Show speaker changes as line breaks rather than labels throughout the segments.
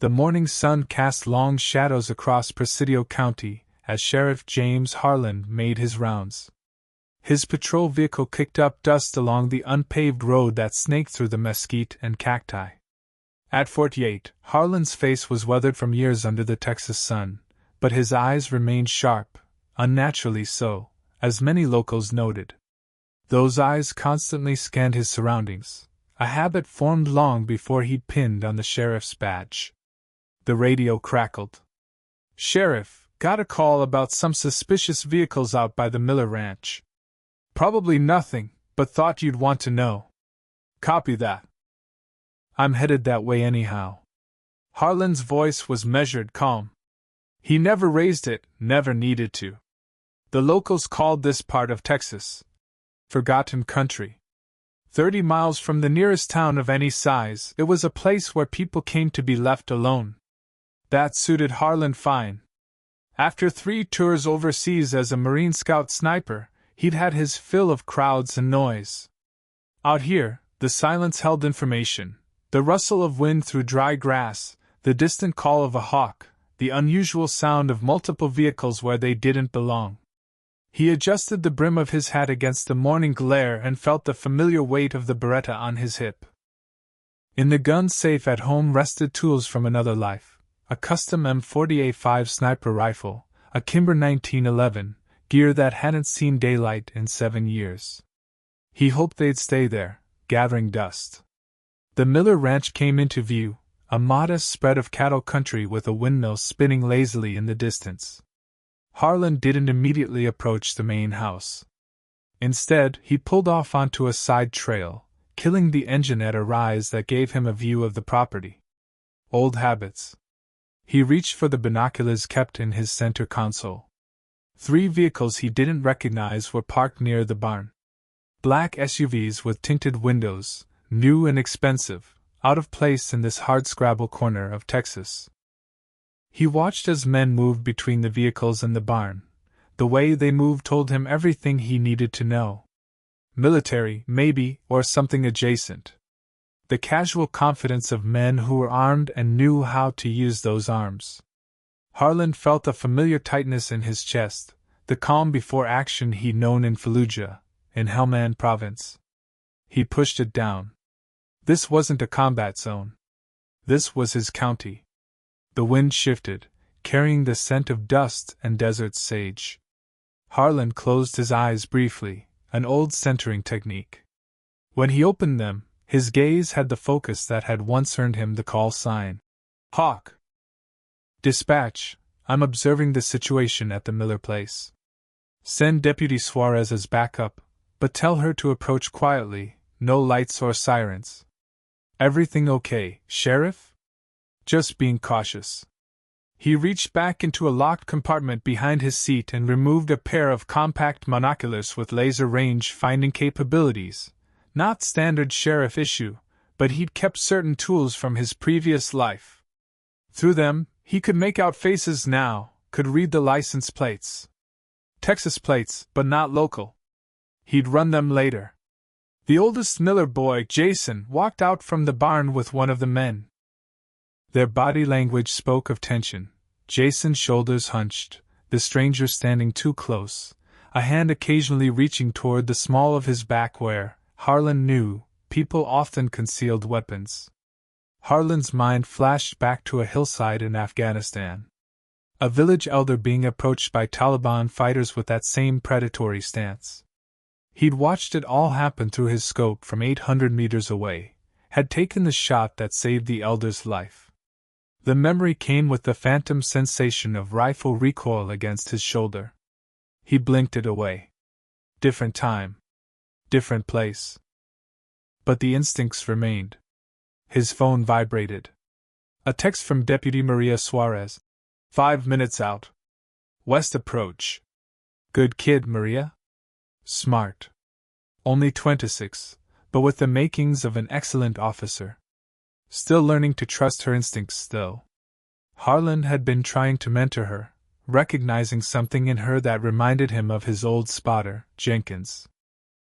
The morning sun cast long shadows across Presidio County as Sheriff James Harland made his rounds. His patrol vehicle kicked up dust along the unpaved road that snaked through the mesquite and cacti. At 48, Harland's face was weathered from years under the Texas sun, but his eyes remained sharp, unnaturally so, as many locals noted. Those eyes constantly scanned his surroundings, a habit formed long before he'd pinned on the sheriff's badge. The radio crackled. "Sheriff, got a call about some suspicious vehicles out by the Miller Ranch. Probably nothing, but thought you'd want to know." "Copy that. I'm headed that way anyhow." Harland's voice was measured calm. He never raised it, never needed to. The locals called this part of Texas forgotten country. 30 miles from the nearest town of any size, it was a place where people came to be left alone. That suited Harland fine. After 3 tours overseas as a Marine Scout sniper, he'd had his fill of crowds and noise. Out here, the silence held information, the rustle of wind through dry grass, the distant call of a hawk, the unusual sound of multiple vehicles where they didn't belong. He adjusted the brim of his hat against the morning glare and felt the familiar weight of the Beretta on his hip. In the gun safe at home rested tools from another life, a custom M40A5 sniper rifle, a Kimber 1911, gear that hadn't seen daylight in 7 years. He hoped they'd stay there, gathering dust. The Miller Ranch came into view, a modest spread of cattle country with a windmill spinning lazily in the distance. Harland didn't immediately approach the main house. Instead, he pulled off onto a side trail, killing the engine at a rise that gave him a view of the property. Old habits. He reached for the binoculars kept in his center console. 3 vehicles he didn't recognize were parked near the barn. Black SUVs with tinted windows, new and expensive, out of place in this hardscrabble corner of Texas. He watched as men moved between the vehicles and the barn. The way they moved told him everything he needed to know. Military, maybe, or something adjacent. The casual confidence of men who were armed and knew how to use those arms. Harland felt a familiar tightness in his chest, the calm before action he'd known in Fallujah, in Helmand Province. He pushed it down. This wasn't a combat zone. This was his county. The wind shifted, carrying the scent of dust and desert sage. Harland closed his eyes briefly, an old centering technique. When he opened them, his gaze had the focus that had once earned him the call sign. "Hawk." "Dispatch, I'm observing the situation at the Miller place. Send Deputy Suarez as backup, but tell her to approach quietly, no lights or sirens." "Everything okay, Sheriff?" "Just being cautious." He reached back into a locked compartment behind his seat and removed a pair of compact monoculars with laser range finding capabilities. Not standard sheriff issue, but he'd kept certain tools from his previous life. Through them, he could make out faces now, could read the license plates. Texas plates, but not local. He'd run them later. The oldest Miller boy, Jason, walked out from the barn with one of the men. Their body language spoke of tension. Jason's shoulders hunched, the stranger standing too close, a hand occasionally reaching toward the small of his back where, Harland knew, people often concealed weapons. Harland's mind flashed back to a hillside in Afghanistan. A village elder being approached by Taliban fighters with that same predatory stance. He'd watched it all happen through his scope from 800 meters away, had taken the shot that saved the elder's life. The memory came with the phantom sensation of rifle recoil against his shoulder. He blinked it away. Different time. Different place. But the instincts remained. His phone vibrated. A text from Deputy Maria Suarez. 5 minutes out. West approach. Good kid, Maria? Smart. Only 26, but with the makings of an excellent officer. Still learning to trust her instincts, though. Harland had been trying to mentor her, recognizing something in her that reminded him of his old spotter, Jenkins.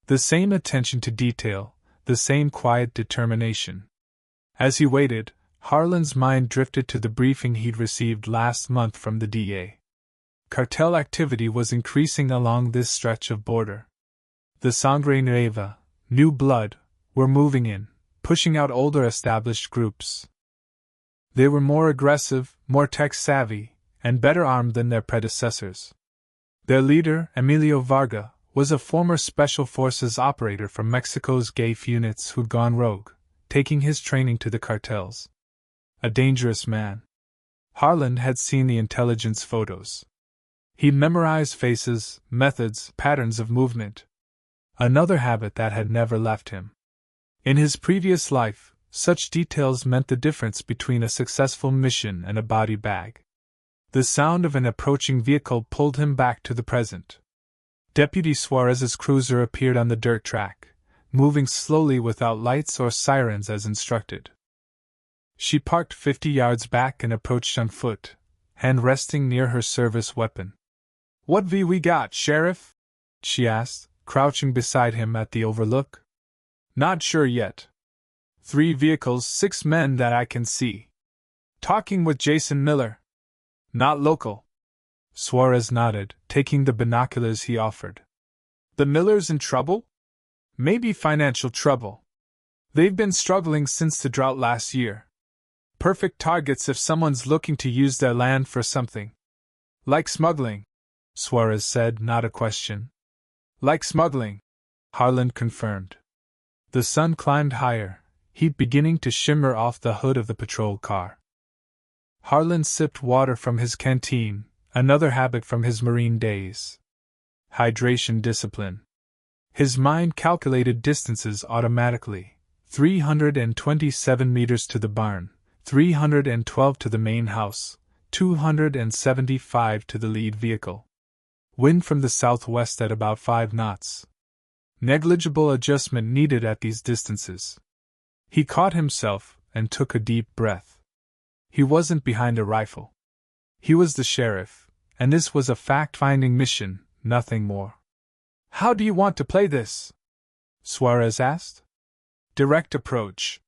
The same attention to detail, the same quiet determination. As he waited, Harland's mind drifted to the briefing he'd received last month from the DA. Cartel activity was increasing along this stretch of border. The Sangre Nueva, new blood, were moving in, pushing out older established groups. They were more aggressive, more tech-savvy, and better armed than their predecessors. Their leader, Emilio Varga, was a former Special Forces operator from Mexico's GAFE units who'd gone rogue, taking his training to the cartels. A dangerous man. Harland had seen the intelligence photos. He'd memorized faces, methods, patterns of movement. Another habit that had never left him. In his previous life, such details meant the difference between a successful mission and a body bag. The sound of an approaching vehicle pulled him back to the present. Deputy Suarez's cruiser appeared on the dirt track, moving slowly without lights or sirens as instructed. She parked 50 yards back and approached on foot, hand resting near her service weapon. "What we got, Sheriff?" she asked, crouching beside him at the overlook. "Not sure yet. 3 vehicles, 6 men that I can see. Talking with Jason Miller. Not local." Suarez nodded, taking the binoculars he offered. "The Millers in trouble?" "Maybe financial trouble. They've been struggling since the drought last year. Perfect targets if someone's looking to use their land for something." "Like smuggling," Suarez said, not a question. "Like smuggling," Harland confirmed. The sun climbed higher, heat beginning to shimmer off the hood of the patrol car. Harland sipped water from his canteen, another habit from his Marine days. Hydration discipline. His mind calculated distances automatically. 327 meters to the barn, 312 to the main house, 275 to the lead vehicle. Wind from the southwest at about 5 knots. Negligible adjustment needed at these distances. He caught himself and took a deep breath. He wasn't behind a rifle. He was the sheriff, and this was a fact-finding mission, nothing more. "How do you want to play this?" Suarez asked. "Direct approach.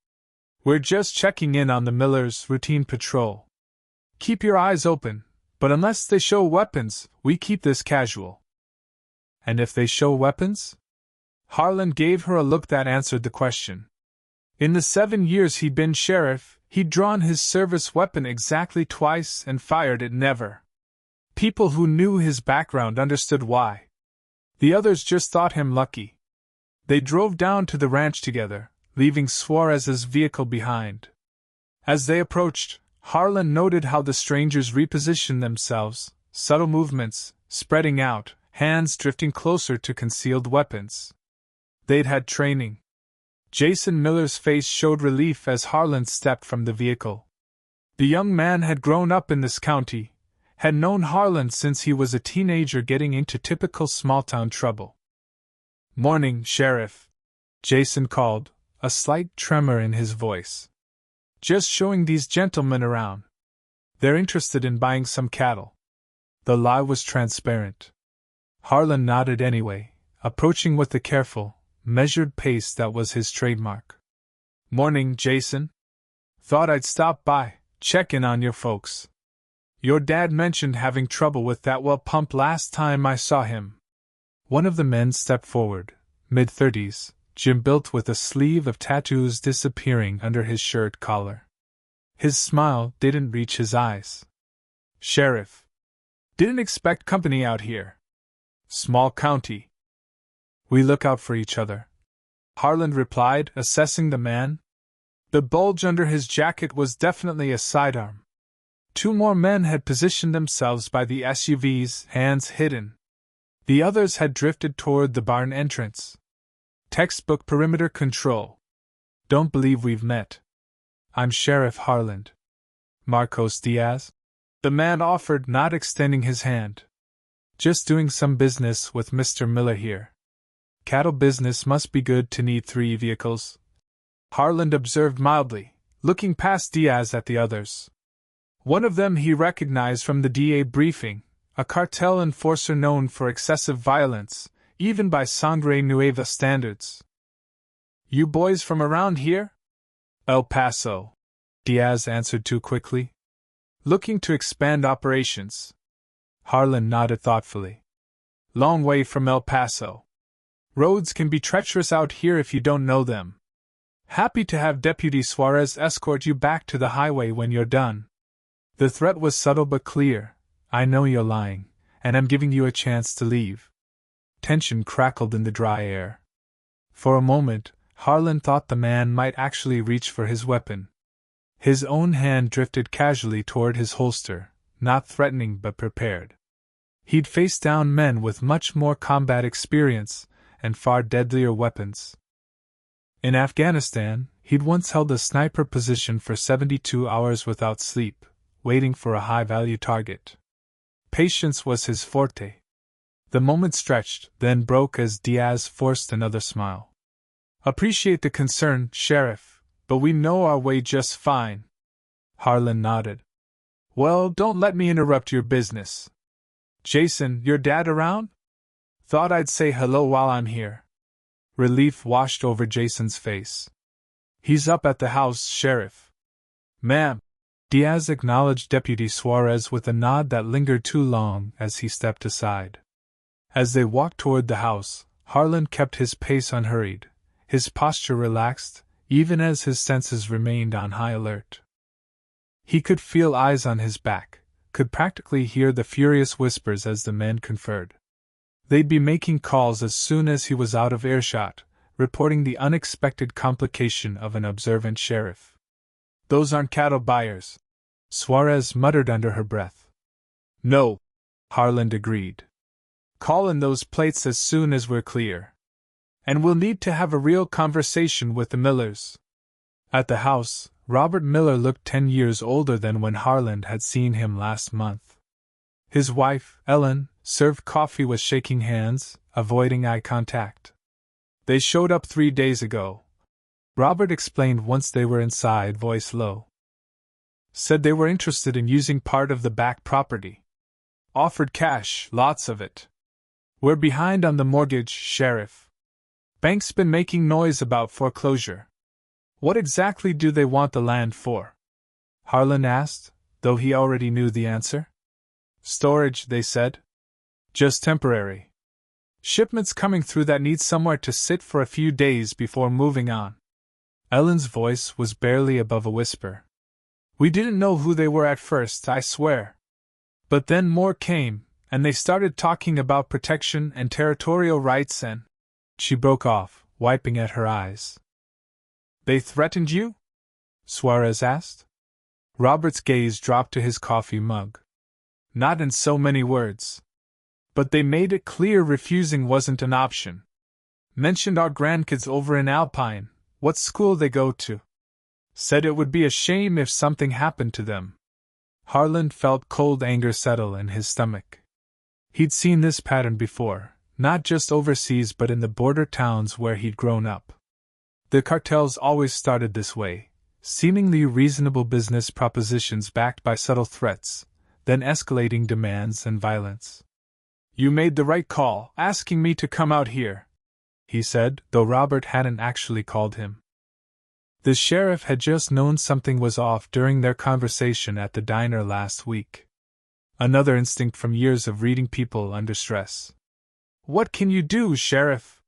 We're just checking in on the Millers' routine patrol. Keep your eyes open, but unless they show weapons, we keep this casual." "And if they show weapons?" Harland gave her a look that answered the question. In the 7 years he'd been sheriff, he'd drawn his service weapon exactly twice and fired it never. People who knew his background understood why. The others just thought him lucky. They drove down to the ranch together, leaving Suarez's vehicle behind. As they approached, Harland noted how the strangers repositioned themselves, subtle movements, spreading out, hands drifting closer to concealed weapons. They'd had training. Jason Miller's face showed relief as Harland stepped from the vehicle. The young man had grown up in this county, had known Harland since he was a teenager getting into typical small-town trouble. "Morning, Sheriff," Jason called, a slight tremor in his voice. "Just showing these gentlemen around. They're interested in buying some cattle." The lie was transparent. Harland nodded anyway, approaching with the careful, measured pace that was his trademark. "Morning, Jason. Thought I'd stop by, check in on your folks. Your dad mentioned having trouble with that well pump last time I saw him." One of the men stepped forward, mid-30s, gym-built with a sleeve of tattoos disappearing under his shirt collar. His smile didn't reach his eyes. "Sheriff. Didn't expect company out here. Small county. We look out for each other," Harland replied, assessing the man. The bulge under his jacket was definitely a sidearm. 2 more men had positioned themselves by the SUVs, hands hidden. The others had drifted toward the barn entrance. Textbook perimeter control. "Don't believe we've met. I'm Sheriff Harland. Marcos Diaz?" the man offered, not extending his hand. "Just doing some business with Mr. Miller here." "Cattle business must be good to need 3 vehicles," Harland observed mildly, looking past Diaz at the others. One of them he recognized from the DA briefing, a cartel enforcer known for excessive violence, even by Sangre Nueva standards. "You boys from around here?" "El Paso. Diaz answered too quickly. Looking to expand operations. Harland nodded thoughtfully. Long way from El Paso. Roads can be treacherous out here if you don't know them. Happy to have Deputy Suarez escort you back to the highway when you're done. The threat was subtle but clear. I know you're lying, and I'm giving you a chance to leave. Tension crackled in the dry air. For a moment, Harland thought the man might actually reach for his weapon. His own hand drifted casually toward his holster, not threatening but prepared. He'd faced down men with much more combat experience and far deadlier weapons. In Afghanistan, he'd once held a sniper position for 72 hours without sleep, waiting for a high-value target. Patience was his forte. The moment stretched, then broke as Diaz forced another smile. Appreciate the concern, Sheriff, but we know our way just fine. Harland nodded. Well, don't let me interrupt your business. Jason, your dad around? Thought I'd say hello while I'm here. Relief washed over Jason's face. He's up at the house, Sheriff. Ma'am. Diaz acknowledged Deputy Suarez with a nod that lingered too long as he stepped aside. As they walked toward the house, Harland kept his pace unhurried, his posture relaxed, even as his senses remained on high alert. He could feel eyes on his back, could practically hear the furious whispers as the men conferred. They'd be making calls as soon as he was out of earshot, reporting the unexpected complication of an observant sheriff. Those aren't cattle buyers, Suarez muttered under her breath. No, Harland agreed. Call in those plates as soon as we're clear. And we'll need to have a real conversation with the Millers. At the house, Robert Miller looked 10 years older than when Harland had seen him last month. His wife, Ellen, served coffee with shaking hands, avoiding eye contact. They showed up 3 days ago. Robert explained once they were inside, voice low. Said they were interested in using part of the back property. Offered cash, lots of it. We're behind on the mortgage, Sheriff. Bank's been making noise about foreclosure. What exactly do they want the land for? Harland asked, though he already knew the answer. Storage, they said. Just temporary. Shipments coming through that need somewhere to sit for a few days before moving on. Ellen's voice was barely above a whisper. We didn't know who they were at first, I swear. But then more came, and they started talking about protection and territorial rights and… She broke off, wiping at her eyes. They threatened you? Suarez asked. Robert's gaze dropped to his coffee mug. Not in so many words. But they made it clear refusing wasn't an option. Mentioned our grandkids over in Alpine, what school they go to. Said it would be a shame if something happened to them. Harland felt cold anger settle in his stomach. He'd seen this pattern before, not just overseas but in the border towns where he'd grown up. The cartels always started this way, seemingly reasonable business propositions backed by subtle threats, then escalating demands and violence. You made the right call, asking me to come out here, he said, though Robert hadn't actually called him. The sheriff had just known something was off during their conversation at the diner last week. Another instinct from years of reading people under stress. What can you do, Sheriff?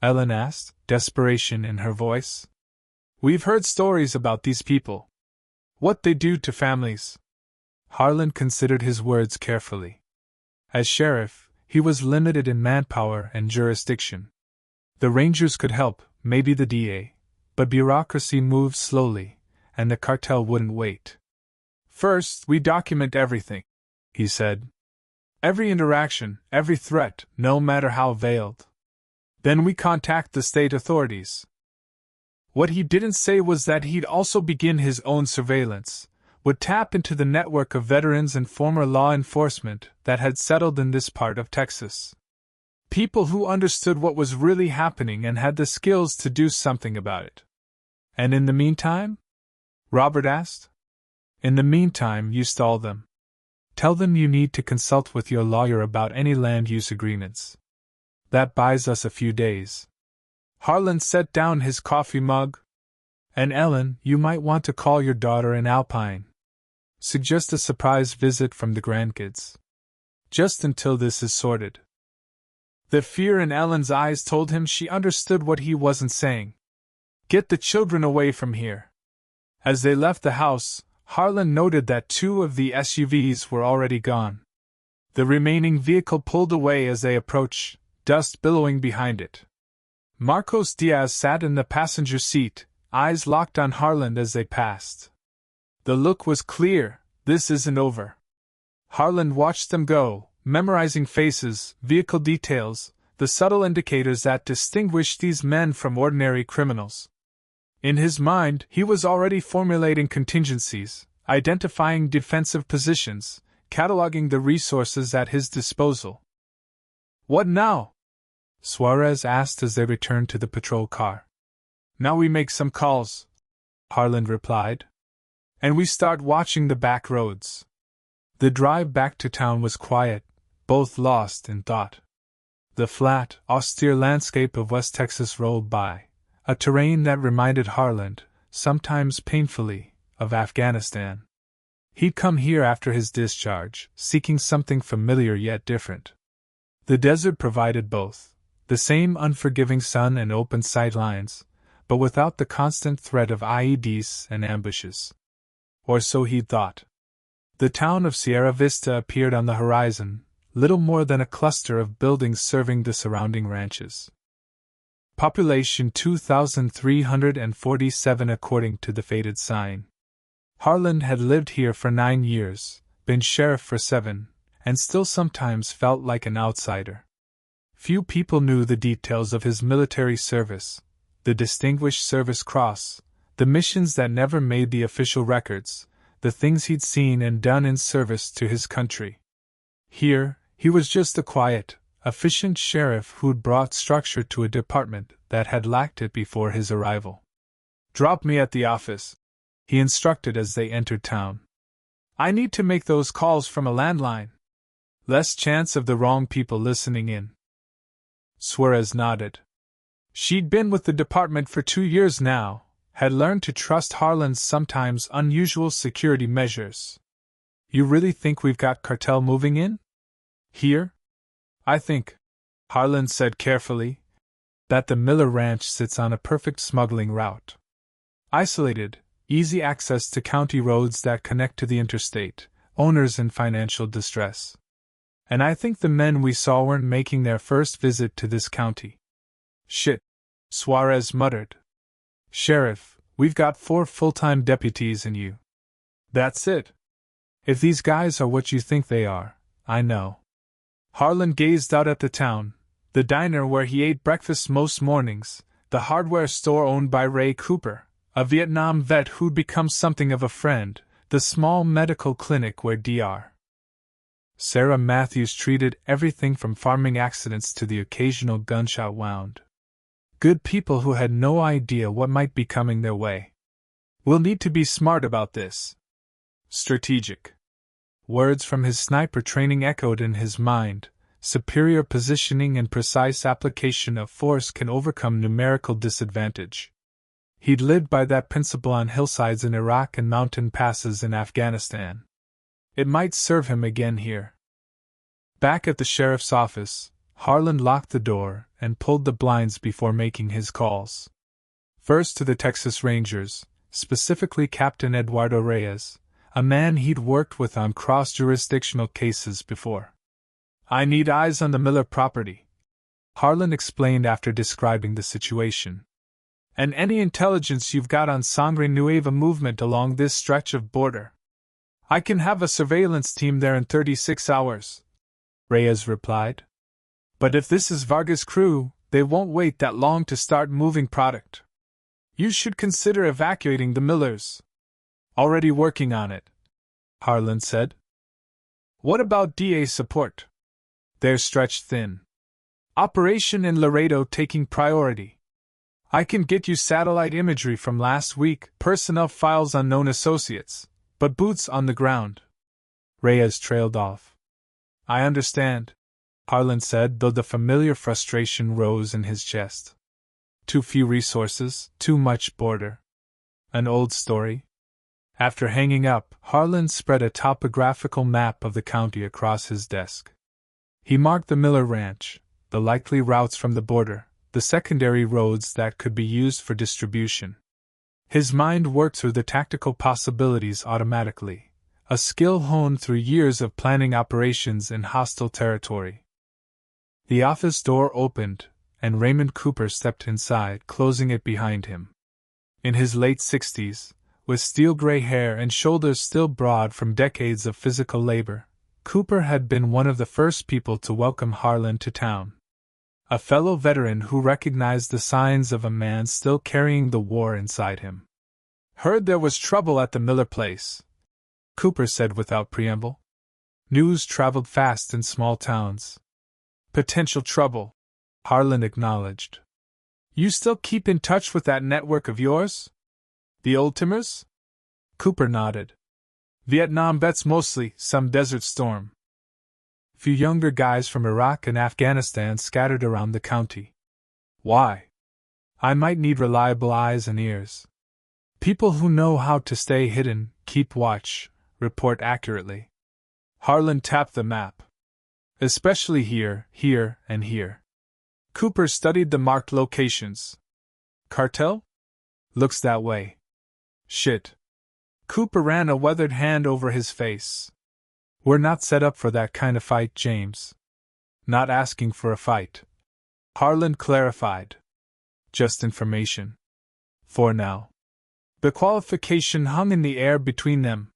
Ellen asked, desperation in her voice. We've heard stories about these people. What they do to families. Harland considered his words carefully. As sheriff, he was limited in manpower and jurisdiction. The Rangers could help, maybe the DA, but bureaucracy moves slowly, and the cartel wouldn't wait. First, we document everything, he said. Every interaction, every threat, no matter how veiled. Then we contact the state authorities. What he didn't say was that he'd also begin his own surveillance, would tap into the network of veterans and former law enforcement that had settled in this part of Texas. People who understood what was really happening and had the skills to do something about it. And in the meantime? Robert asked. In the meantime, you stall them. Tell them you need to consult with your lawyer about any land use agreements. That buys us a few days. Harland set down his coffee mug. And Ellen, you might want to call your daughter in Alpine. Suggest a surprise visit from the grandkids. Just until this is sorted. The fear in Ellen's eyes told him she understood what he wasn't saying. Get the children away from here. As they left the house, Harland noted that 2 of the SUVs were already gone. The remaining vehicle pulled away as they approached, dust billowing behind it. Marcos Diaz sat in the passenger seat, eyes locked on Harland as they passed. The look was clear, this isn't over. Harland watched them go, memorizing faces, vehicle details, the subtle indicators that distinguished these men from ordinary criminals. In his mind, he was already formulating contingencies, identifying defensive positions, cataloging the resources at his disposal. What now? Suarez asked as they returned to the patrol car. Now we make some calls, Harland replied. And we start watching the back roads. The drive back to town was quiet, both lost in thought. The flat, austere landscape of West Texas rolled by, a terrain that reminded Harland, sometimes painfully, of Afghanistan. He'd come here after his discharge, seeking something familiar yet different. The desert provided both, the same unforgiving sun and open sight lines, but without the constant threat of IEDs and ambushes. Or so he'd thought. The town of Sierra Vista appeared on the horizon, little more than a cluster of buildings serving the surrounding ranches. Population 2,347 according to the faded sign. Harland had lived here for 9 years, been sheriff for 7, and still sometimes felt like an outsider. Few people knew the details of his military service, the Distinguished Service Cross, the missions that never made the official records, the things he'd seen and done in service to his country. Here, he was just a quiet, efficient sheriff who'd brought structure to a department that had lacked it before his arrival. Drop me at the office, he instructed as they entered town. I need to make those calls from a landline. Less chance of the wrong people listening in. Suarez nodded. She'd been with the department for 2 years now, had learned to trust Harland's sometimes unusual security measures. You really think we've got cartel moving in? Here? I think, Harland said carefully, that the Miller Ranch sits on a perfect smuggling route. Isolated, easy access to county roads that connect to the interstate, owners in financial distress. And I think the men we saw weren't making their first visit to this county. Shit, Suarez muttered. Sheriff, we've got 4 full-time deputies in you. That's it. If these guys are what you think they are, I know. Harland gazed out at the town, the diner where he ate breakfast most mornings, the hardware store owned by Ray Cooper, a Vietnam vet who'd become something of a friend, the small medical clinic where Dr. Sarah Matthews treated everything from farming accidents to the occasional gunshot wound. Good people who had no idea what might be coming their way. We'll need to be smart about this. Strategic. Words from his sniper training echoed in his mind. Superior positioning and precise application of force can overcome numerical disadvantage. He'd lived by that principle on hillsides in Iraq and mountain passes in Afghanistan. It might serve him again here. Back at the sheriff's office, Harland locked the door and pulled the blinds before making his calls. First to the Texas Rangers, specifically Captain Eduardo Reyes, a man he'd worked with on cross-jurisdictional cases before. I need eyes on the Miller property, Harland explained after describing the situation. And any intelligence you've got on Sangre Nueva movement along this stretch of border. I can have a surveillance team there in 36 hours, Reyes replied. But if this is Vargas' crew, they won't wait that long to start moving product. You should consider evacuating the Millers. Already working on it, Harland said. What about DA support? They're stretched thin. Operation in Laredo taking priority. I can get you satellite imagery from last week, personnel files on known associates, but boots on the ground. Reyes trailed off. I understand, Harland said, though the familiar frustration rose in his chest. Too few resources, too much border. An old story? After hanging up, Harland spread a topographical map of the county across his desk. He marked the Miller Ranch, the likely routes from the border, the secondary roads that could be used for distribution. His mind worked through the tactical possibilities automatically, a skill honed through years of planning operations in hostile territory. The office door opened, and Raymond Cooper stepped inside, closing it behind him. In his late 60s, with steel-gray hair and shoulders still broad from decades of physical labor, Cooper had been one of the first people to welcome Harland to town. A fellow veteran who recognized the signs of a man still carrying the war inside him. "Heard there was trouble at the Miller place," Cooper said without preamble. News traveled fast in small towns. "Potential trouble," Harland acknowledged. "You still keep in touch with that network of yours? The old timers?" Cooper nodded. "Vietnam vets mostly, some Desert Storm. Few younger guys from Iraq and Afghanistan scattered around the county. Why? I might need reliable eyes and ears. People who know how to stay hidden, keep watch, report accurately." Harland tapped the map. "Especially here, here, and here." Cooper studied the marked locations. "Cartel? Looks that way." "Shit." Cooper ran a weathered hand over his face. "We're not set up for that kind of fight, James." "Not asking for a fight," Harland clarified. "Just information. For now." The qualification hung in the air between them.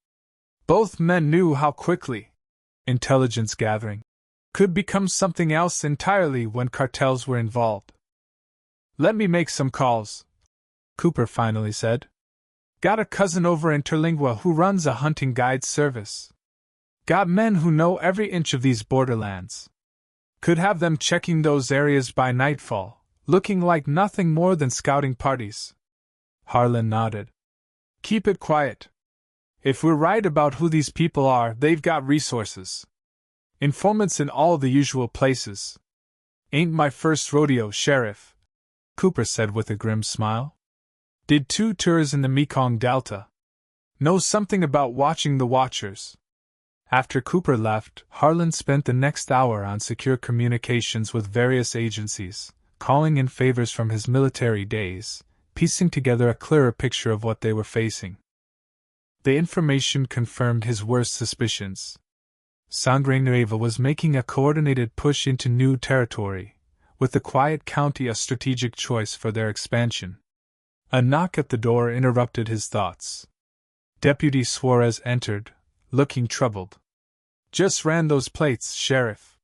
Both men knew how quickly intelligence gathering could become something else entirely when cartels were involved. "Let me make some calls," Cooper finally said. "Got a cousin over in Terlingua who runs a hunting guide service. Got men who know every inch of these borderlands. Could have them checking those areas by nightfall, looking like nothing more than scouting parties." Harland nodded. "Keep it quiet. If we're right about who these people are, they've got resources. Informants in all the usual places. Ain't my first rodeo, Sheriff," Cooper said with a grim smile. "Did 2 tours in the Mekong Delta. Know something about watching the watchers." After Cooper left, Harland spent the next hour on secure communications with various agencies, calling in favors from his military days, piecing together a clearer picture of what they were facing. The information confirmed his worst suspicions. Sangre Nueva was making a coordinated push into new territory, with the quiet county a strategic choice for their expansion. A knock at the door interrupted his thoughts. Deputy Suarez entered, looking troubled. "Just ran those plates, Sheriff.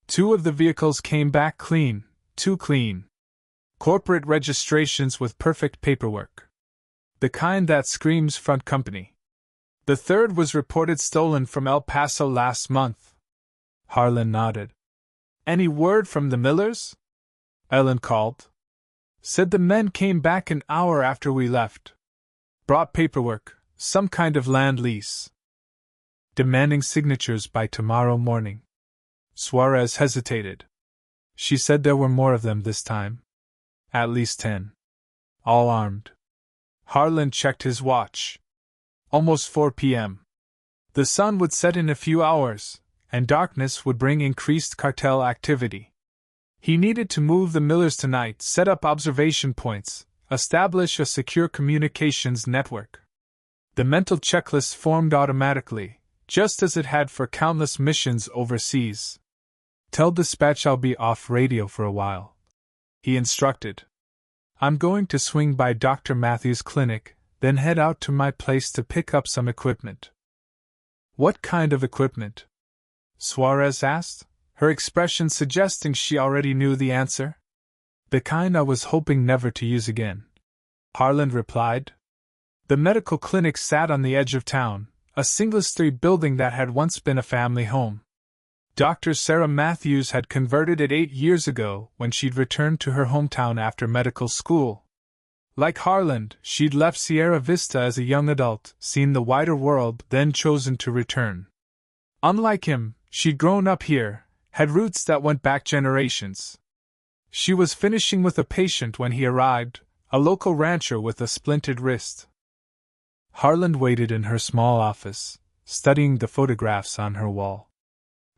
2 of the vehicles came back clean, too clean. Corporate registrations with perfect paperwork. The kind that screams front company. The 3rd was reported stolen from El Paso last month." Harland nodded. "Any word from the Millers?" Ellen called. "Said the men came back an hour after we left. Brought paperwork, some kind of land lease. Demanding signatures by tomorrow morning." Suarez hesitated. "She said there were more of them this time. At least 10. All armed." Harland checked his watch. Almost 4 p.m. The sun would set in a few hours, and darkness would bring increased cartel activity. He needed to move the Millers tonight, set up observation points, establish a secure communications network. The mental checklist formed automatically, just as it had for countless missions overseas. "Tell dispatch I'll be off radio for a while," he instructed. "I'm going to swing by Dr. Matthews' clinic, then head out to my place to pick up some equipment." "What kind of equipment?" Suarez asked, her expression suggesting she already knew the answer. "The kind I was hoping never to use again," Harland replied. The medical clinic sat on the edge of town, a single-story building that had once been a family home. Dr. Sarah Matthews had converted it 8 years ago when she'd returned to her hometown after medical school. Like Harland, she'd left Sierra Vista as a young adult, seen the wider world, then chosen to return. Unlike him, she'd grown up here, had roots that went back generations. She was finishing with a patient when he arrived, a local rancher with a splintered wrist. Harland waited in her small office, studying the photographs on her wall.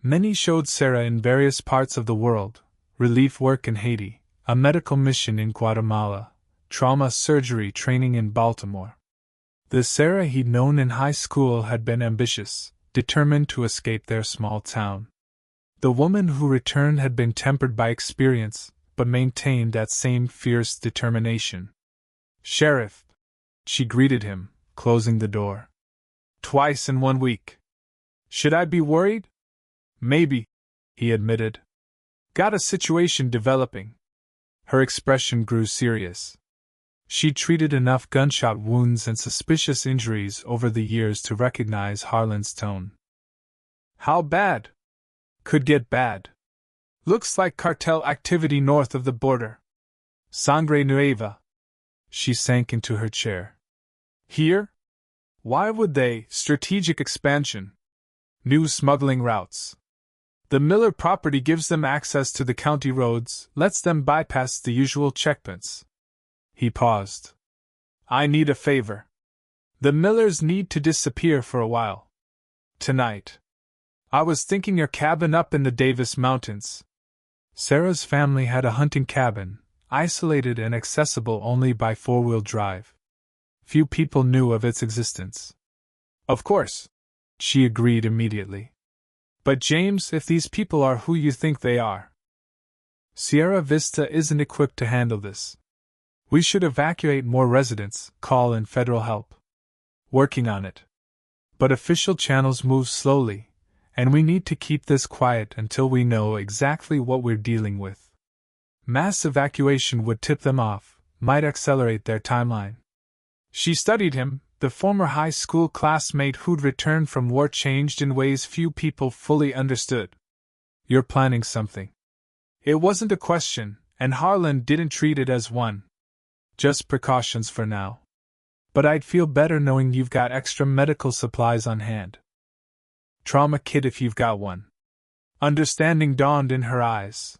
Many showed Sarah in various parts of the world: relief work in Haiti, a medical mission in Guatemala, trauma surgery training in Baltimore. The Sarah he'd known in high school had been ambitious, determined to escape their small town. The woman who returned had been tempered by experience, but maintained that same fierce determination. "Sheriff," she greeted him, closing the door. "Twice in 1 week. Should I be worried?" "Maybe," he admitted. "Got a situation developing." Her expression grew serious. She'd treated enough gunshot wounds and suspicious injuries over the years to recognize Harland's tone. "How bad?" "Could get bad. Looks like cartel activity north of the border. Sangre Nueva." She sank into her chair. "Here? Why would they? Strategic expansion. New smuggling routes. The Miller property gives them access to the county roads, lets them bypass the usual checkpoints." He paused. "I need a favor. The Millers need to disappear for a while. Tonight. I was thinking your cabin up in the Davis Mountains." Sarah's family had a hunting cabin, isolated and accessible only by four-wheel drive. Few people knew of its existence. "Of course," she agreed immediately. "But James, if these people are who you think they are, Sierra Vista isn't equipped to handle this. We should evacuate more residents, call in federal help. Working on it. But official channels move slowly, and we need to keep this quiet until we know exactly what we're dealing with. Mass evacuation would tip them off, might accelerate their timeline." She studied him. The former high school classmate who'd returned from war changed in ways few people fully understood. "You're planning something." It wasn't a question, and Harland didn't treat it as one. "Just precautions for now. But I'd feel better knowing you've got extra medical supplies on hand. Trauma kit if you've got one." Understanding dawned in her eyes.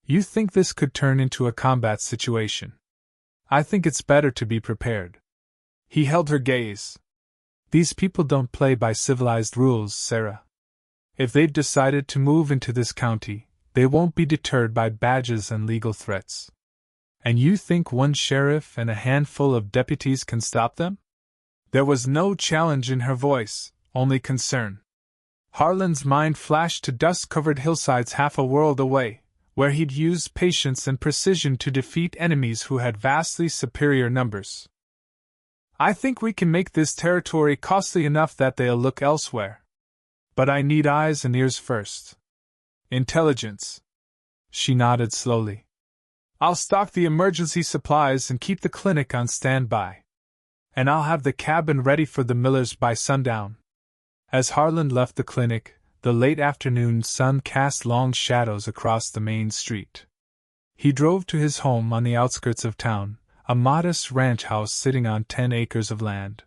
"You think this could turn into a combat situation. I think it's better to be prepared." He held her gaze. "These people don't play by civilized rules, Sarah. If they've decided to move into this county, they won't be deterred by badges and legal threats. And you think one sheriff and a handful of deputies can stop them?" There was no challenge in her voice, only concern. Harland's mind flashed to dust-covered hillsides half a world away, where he'd used patience and precision to defeat enemies who had vastly superior numbers. "I think we can make this territory costly enough that they'll look elsewhere. But I need eyes and ears first." "Intelligence." She nodded slowly. "I'll stock the emergency supplies and keep the clinic on standby. And I'll have the cabin ready for the Millers by sundown." As Harland left the clinic, the late afternoon sun cast long shadows across the main street. He drove to his home on the outskirts of town, a modest ranch house sitting on 10 acres of land.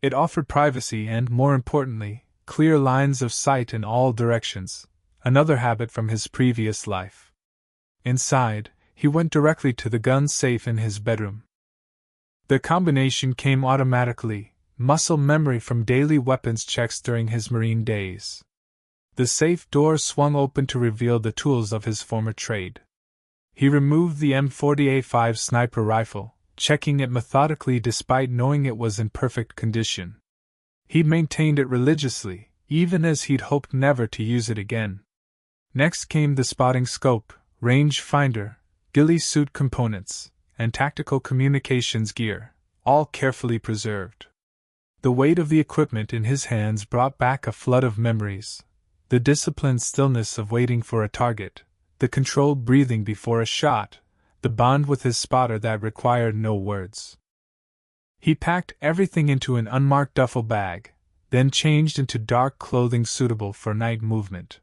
It offered privacy and, more importantly, clear lines of sight in all directions, another habit from his previous life. Inside, he went directly to the gun safe in his bedroom. The combination came automatically, muscle memory from daily weapons checks during his Marine days. The safe door swung open to reveal the tools of his former trade. He removed the M40A5 sniper rifle, checking it methodically despite knowing it was in perfect condition. He'd maintained it religiously, even as he'd hoped never to use it again. Next came the spotting scope, range finder, ghillie suit components, and tactical communications gear, all carefully preserved. The weight of the equipment in his hands brought back a flood of memories. The disciplined stillness of waiting for a target, the controlled breathing before a shot, the bond with his spotter that required no words. He packed everything into an unmarked duffel bag, then changed into dark clothing suitable for night movement.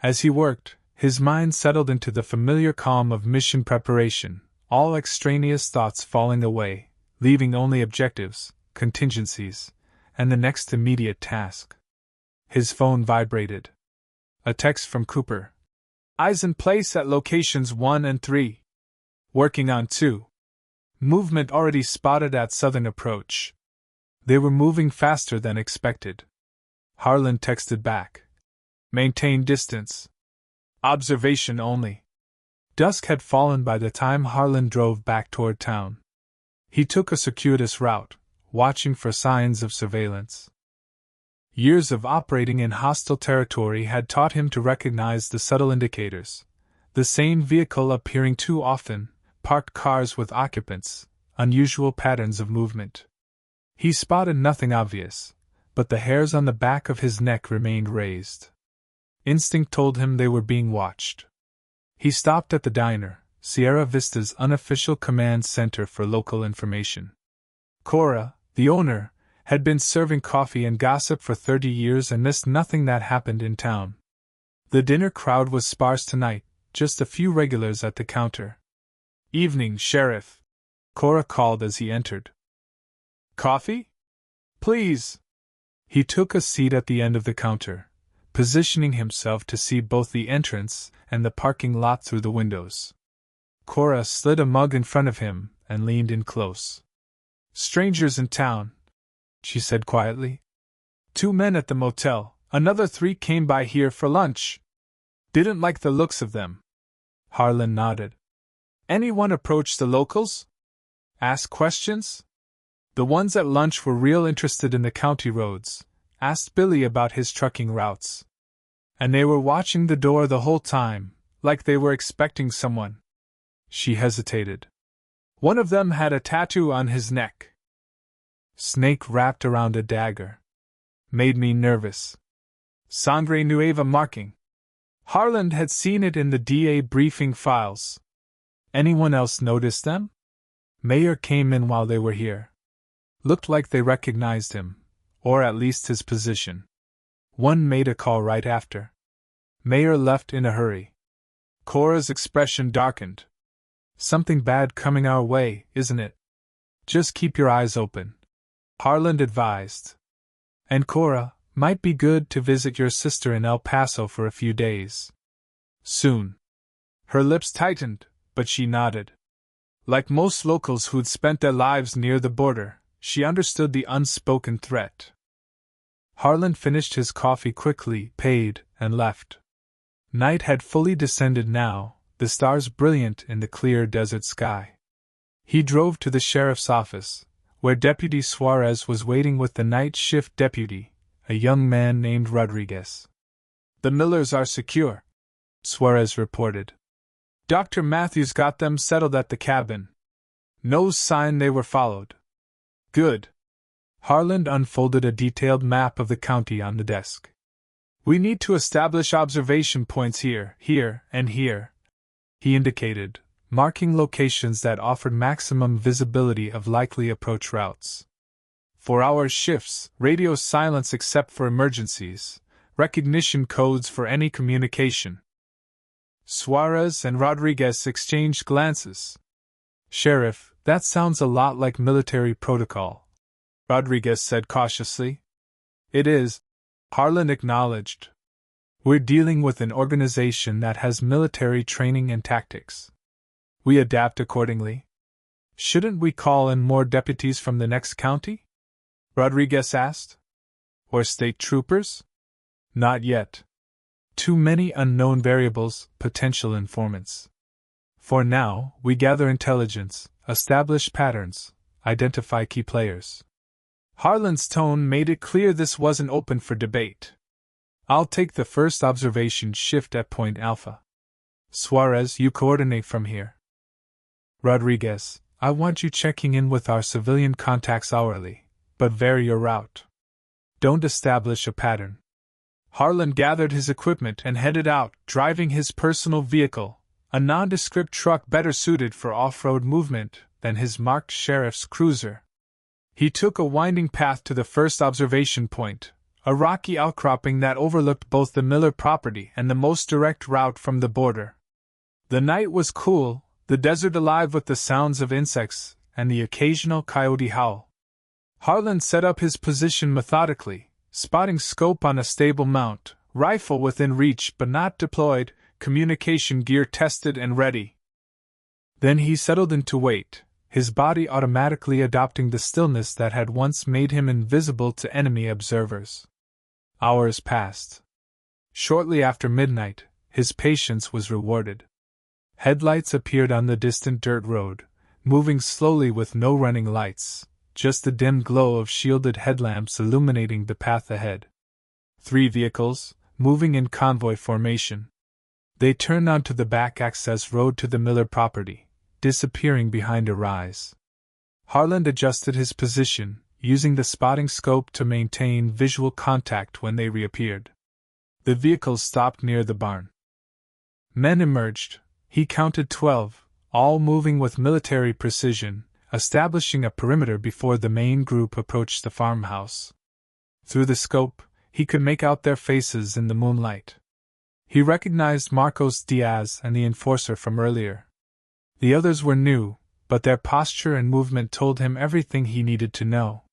As he worked, his mind settled into the familiar calm of mission preparation, all extraneous thoughts falling away, leaving only objectives, contingencies, and the next immediate task. His phone vibrated. A text from Cooper. "Eyes in place at locations 1 and 3. Working on 2. Movement already spotted at southern approach. They were moving faster than expected. Harland texted back. Maintain distance. Observation only. Dusk had fallen by the time Harland drove back toward town. He took a circuitous route, watching for signs of surveillance. Years of operating in hostile territory had taught him to recognize the subtle indicators. The same vehicle appearing too often, parked cars with occupants, unusual patterns of movement. He spotted nothing obvious, but the hairs on the back of his neck remained raised. Instinct told him they were being watched. He stopped at the diner, Sierra Vista's unofficial command center for local information. Cora, the owner, had been serving coffee and gossip for 30 years and missed nothing that happened in town. The dinner crowd was sparse tonight, just a few regulars at the counter. Evening, Sheriff, Cora called as he entered. Coffee? Please. He took a seat at the end of the counter, positioning himself to see both the entrance and the parking lot through the windows. Cora slid a mug in front of him and leaned in close. Strangers in town, she said quietly. 2 men at the motel, another 3 came by here for lunch. Didn't like the looks of them. Harland nodded. Anyone approach the locals? Ask questions? The ones at lunch were real interested in the county roads, asked Billy about his trucking routes. And they were watching the door the whole time, like they were expecting someone. She hesitated. One of them had a tattoo on his neck. Snake wrapped around a dagger. Made me nervous. Sangre Nueva marking. Harland had seen it in the DA briefing files. Anyone else notice them? Mayor came in while they were here. Looked like they recognized him, or at least his position. One made a call right after. Mayor left in a hurry. Cora's expression darkened. Something bad coming our way, isn't it? Just keep your eyes open, Harland advised. And Cora, might be good to visit your sister in El Paso for a few days. Soon. Her lips tightened, but she nodded. Like most locals who'd spent their lives near the border, she understood the unspoken threat. Harland finished his coffee quickly, paid, and left. Night had fully descended now, the stars brilliant in the clear desert sky. He drove to the sheriff's office, where Deputy Suarez was waiting with the night shift deputy, a young man named Rodriguez. The Millers are secure, Suarez reported. Dr. Matthews got them settled at the cabin. No sign they were followed. Good. Harland unfolded a detailed map of the county on the desk. We need to establish observation points here, and here. He indicated, marking locations that offered maximum visibility of likely approach routes. 4-hour shifts, radio silence except for emergencies, recognition codes for any communication. Suarez and Rodriguez exchanged glances. Sheriff, that sounds a lot like military protocol, Rodriguez said cautiously. It is, Harland acknowledged. We're dealing with an organization that has military training and tactics. We adapt accordingly. Shouldn't we call in more deputies from the next county? Rodriguez asked. Or state troopers? Not yet. Too many unknown variables, potential informants. For now, we gather intelligence, establish patterns, identify key players. Harland's tone made it clear this wasn't open for debate. I'll take the first observation shift at Point Alpha. Suarez, you coordinate from here. Rodriguez, I want you checking in with our civilian contacts hourly, but vary your route. Don't establish a pattern. Harland gathered his equipment and headed out, driving his personal vehicle, a nondescript truck better suited for off-road movement than his marked sheriff's cruiser. He took a winding path to the first observation point, a rocky outcropping that overlooked both the Miller property and the most direct route from the border. The night was cool, the desert alive with the sounds of insects and the occasional coyote howl. Harland set up his position methodically, spotting scope on a stable mount, rifle within reach but not deployed, communication gear tested and ready. Then he settled in to wait, his body automatically adopting the stillness that had once made him invisible to enemy observers. Hours passed. Shortly after midnight, his patience was rewarded. Headlights appeared on the distant dirt road, moving slowly with no running lights, just the dim glow of shielded headlamps illuminating the path ahead. 3 vehicles, moving in convoy formation. They turned onto the back access road to the Miller property, disappearing behind a rise. Harland adjusted his position, using the spotting scope to maintain visual contact when they reappeared. The vehicles stopped near the barn. Men emerged. He counted 12, all moving with military precision, establishing a perimeter before the main group approached the farmhouse. Through the scope, he could make out their faces in the moonlight. He recognized Marcos Diaz and the enforcer from earlier. The others were new, but their posture and movement told him everything he needed to know.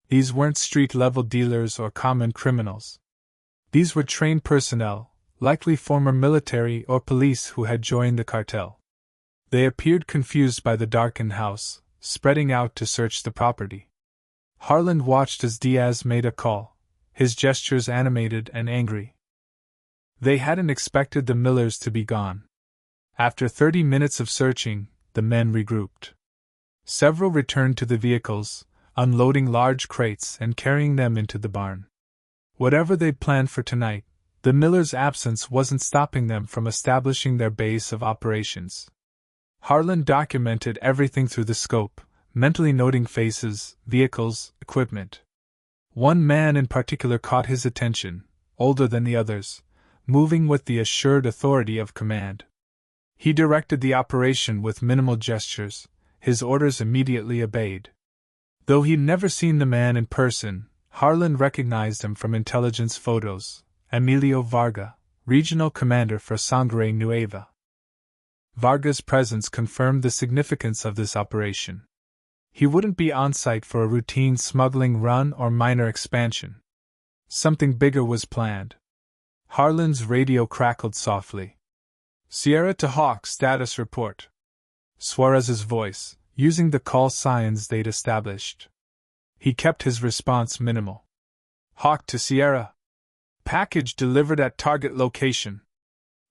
These weren't street-level dealers or common criminals. These were trained personnel, likely former military or police who had joined the cartel. They appeared confused by the darkened house, spreading out to search the property. Harland watched as Diaz made a call, his gestures animated and angry. They hadn't expected the Millers to be gone. After 30 minutes of searching, the men regrouped. Several returned to the vehicles, unloading large crates and carrying them into the barn. Whatever they'd planned for tonight, the Millers' absence wasn't stopping them from establishing their base of operations. Harland documented everything through the scope, mentally noting faces, vehicles, equipment. One man in particular caught his attention, older than the others, moving with the assured authority of command. He directed the operation with minimal gestures, his orders immediately obeyed. Though he'd never seen the man in person, Harland recognized him from intelligence photos: Emilio Varga, regional commander for Sangre Nueva. Varga's presence confirmed the significance of this operation. He wouldn't be on site for a routine smuggling run or minor expansion. Something bigger was planned. Harland's radio crackled softly. Sierra to Hawk, status report. Suarez's voice, using the call signs they'd established. He kept his response minimal. Hawk to Sierra. Package delivered at target location.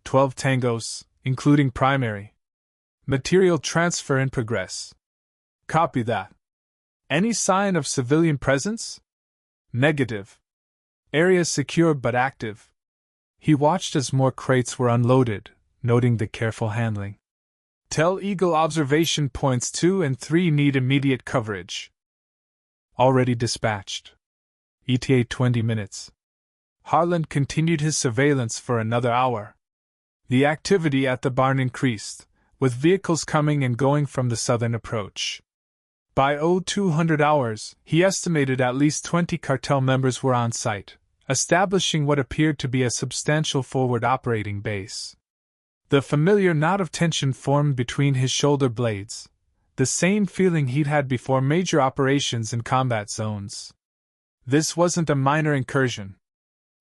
12 tangos, including primary. Material transfer in progress. Copy that. Any sign of civilian presence? Negative. Area secure but active. He watched as more crates were unloaded, noting the careful handling. Tell Eagle observation points 2 and 3 need immediate coverage. Already dispatched. ETA 20 minutes. Harland continued his surveillance for another hour. The activity at the barn increased, with vehicles coming and going from the southern approach. By 0200 hours, he estimated at least 20 cartel members were on site, establishing what appeared to be a substantial forward operating base. The familiar knot of tension formed between his shoulder blades, the same feeling he'd had before major operations in combat zones. This wasn't a minor incursion.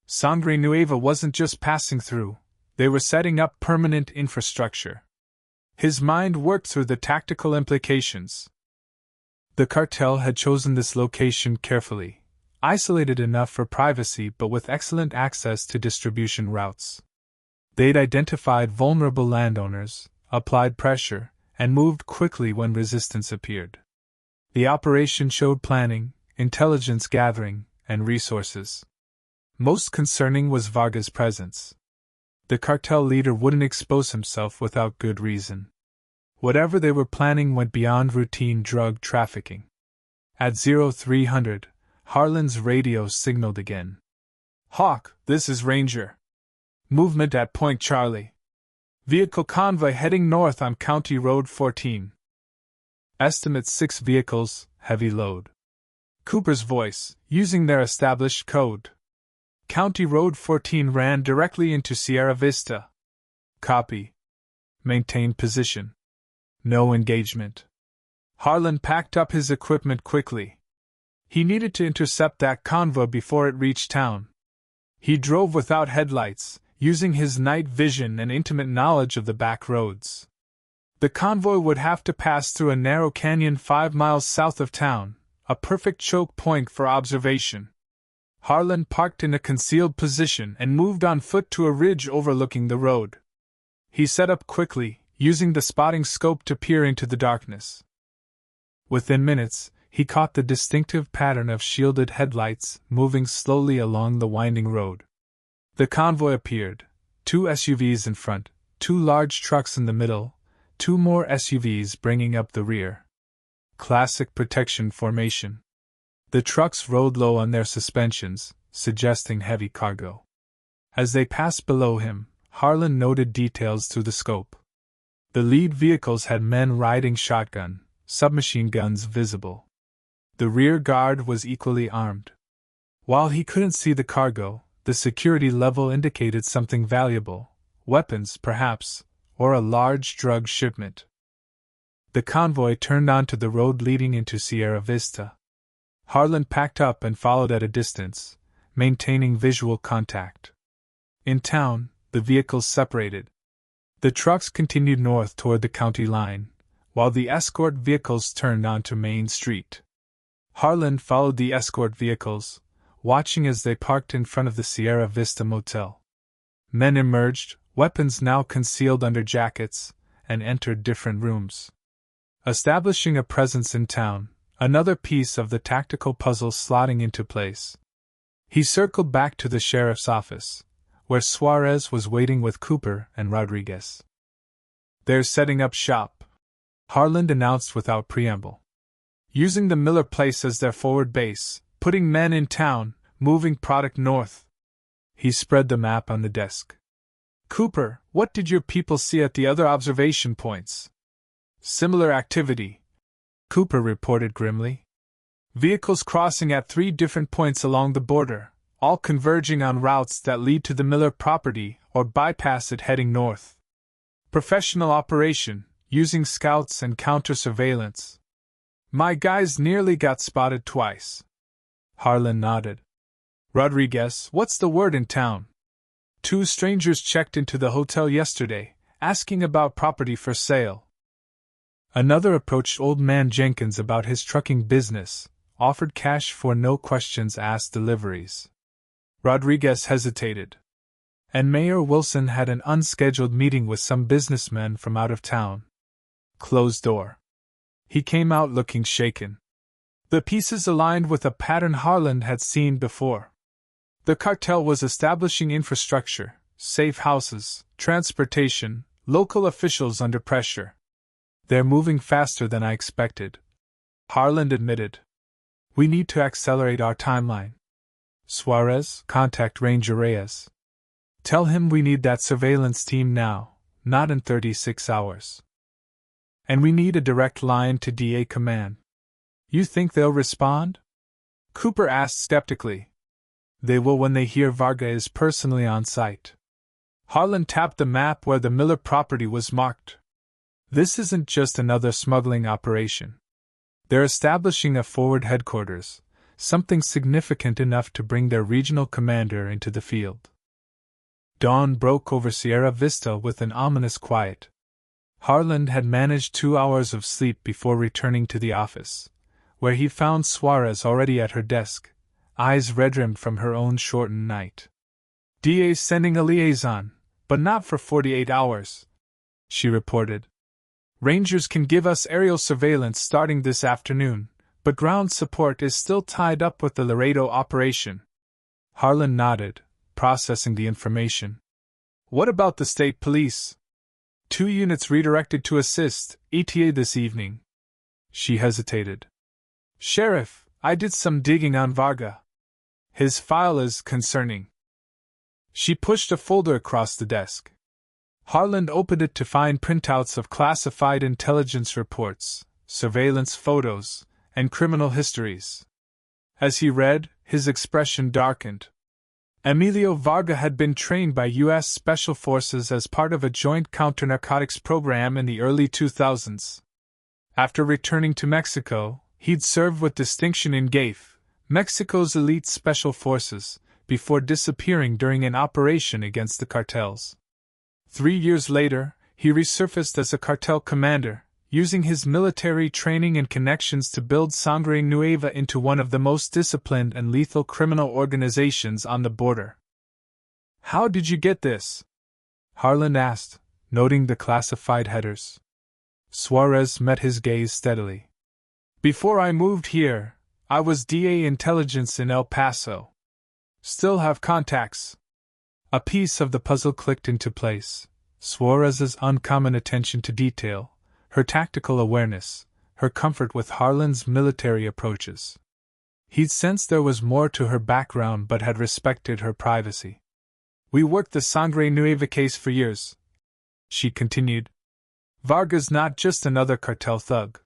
Sangre Nueva wasn't just passing through, they were setting up permanent infrastructure. His mind worked through the tactical implications. The cartel had chosen this location carefully, isolated enough for privacy but with excellent access to distribution routes. They'd identified vulnerable landowners, applied pressure, and moved quickly when resistance appeared. The operation showed planning, intelligence gathering, and resources. Most concerning was Varga's presence. The cartel leader wouldn't expose himself without good reason. Whatever they were planning went beyond routine drug trafficking. At 0300, Harland's radio signaled again. Hawk, this is Ranger. Movement at Point Charlie. Vehicle convoy heading north on County Road 14. Estimate 6 vehicles, heavy load. Cooper's voice, using their established code. County Road 14 ran directly into Sierra Vista. Copy. Maintain position. No engagement. Harland packed up his equipment quickly. He needed to intercept that convoy before it reached town. He drove without headlights, using his night vision and intimate knowledge of the back roads. The convoy would have to pass through a narrow canyon 5 miles south of town, a perfect choke point for observation. Harland parked in a concealed position and moved on foot to a ridge overlooking the road. He set up quickly, using the spotting scope to peer into the darkness. Within minutes, he caught the distinctive pattern of shielded headlights moving slowly along the winding road. The convoy appeared, 2 SUVs in front, 2 large trucks in the middle, 2 more SUVs bringing up the rear. Classic protection formation. The trucks rode low on their suspensions, suggesting heavy cargo. As they passed below him, Harland noted details through the scope. The lead vehicles had men riding shotgun, submachine guns visible. The rear guard was equally armed. While he couldn't see the cargo, the security level indicated something valuable, weapons perhaps, or a large drug shipment. The convoy turned onto the road leading into Sierra Vista. Harland packed up and followed at a distance, maintaining visual contact. In town, the vehicles separated. The trucks continued north toward the county line, while the escort vehicles turned onto Main Street. Harland followed the escort vehicles, watching as they parked in front of the Sierra Vista Motel. Men emerged, weapons now concealed under jackets, and entered different rooms. Establishing a presence in town, another piece of the tactical puzzle slotting into place. He circled back to the sheriff's office, where Suarez was waiting with Cooper and Rodriguez. "They're setting up shop," Harland announced without preamble. "Using the Miller Place as their forward base, putting men in town, moving product north." He spread the map on the desk. "Cooper, what did your people see at the other observation points?" "Similar activity," Cooper reported grimly. "Vehicles crossing at 3 different points along the border, all converging on routes that lead to the Miller property or bypass it heading north. Professional operation, using scouts and counter-surveillance. My guys nearly got spotted twice." Harland nodded. "Rodriguez, what's the word in town?" "2 strangers checked into the hotel yesterday, asking about property for sale." Another approached Old Man Jenkins about his trucking business, offered cash for no questions asked deliveries. Rodriguez hesitated. And Mayor Wilson had an unscheduled meeting with some businessmen from out of town. Closed door. He came out looking shaken. The pieces aligned with a pattern Harland had seen before. The cartel was establishing infrastructure, safe houses, transportation, local officials under pressure. "They're moving faster than I expected," Harland admitted. "We need to accelerate our timeline. Suarez, contact Ranger Reyes. Tell him we need that surveillance team now, not in 36 hours. And we need a direct line to DA command." "You think they'll respond?" Cooper asked skeptically. "They will when they hear Varga is personally on site." Harland tapped the map where the Miller property was marked. "This isn't just another smuggling operation. They're establishing a forward headquarters, something significant enough to bring their regional commander into the field." Dawn broke over Sierra Vista with an ominous quiet. Harland had managed 2 hours of sleep before returning to the office, where he found Suarez already at her desk, eyes red-rimmed from her own shortened night. "DA's sending a liaison, but not for 48 hours, she reported. "Rangers can give us aerial surveillance starting this afternoon, but ground support is still tied up with the Laredo operation." Harland nodded, processing the information. "What about the state police?" 2 units redirected to assist, ETA this evening." She hesitated. "Sheriff, I did some digging on Varga. His file is concerning." She pushed a folder across the desk. Harland opened it to find printouts of classified intelligence reports, surveillance photos, and criminal histories. As he read, his expression darkened. Emilio Varga had been trained by U.S. Special Forces as part of a joint counter-narcotics program in the early 2000s. After returning to Mexico, he'd served with distinction in GAFE, Mexico's elite special forces, before disappearing during an operation against the cartels. 3 years later, he resurfaced as a cartel commander, using his military training and connections to build Sangre Nueva into one of the most disciplined and lethal criminal organizations on the border. "How did you get this?" Harland asked, noting the classified headers. Suarez met his gaze steadily. "Before I moved here, I was DA Intelligence in El Paso. Still have contacts." A piece of the puzzle clicked into place. Suarez's uncommon attention to detail, her tactical awareness, her comfort with Harland's military approaches. He'd sensed there was more to her background but had respected her privacy. "We worked the Sangre Nueva case for years," she continued. "Varga's not just another cartel thug.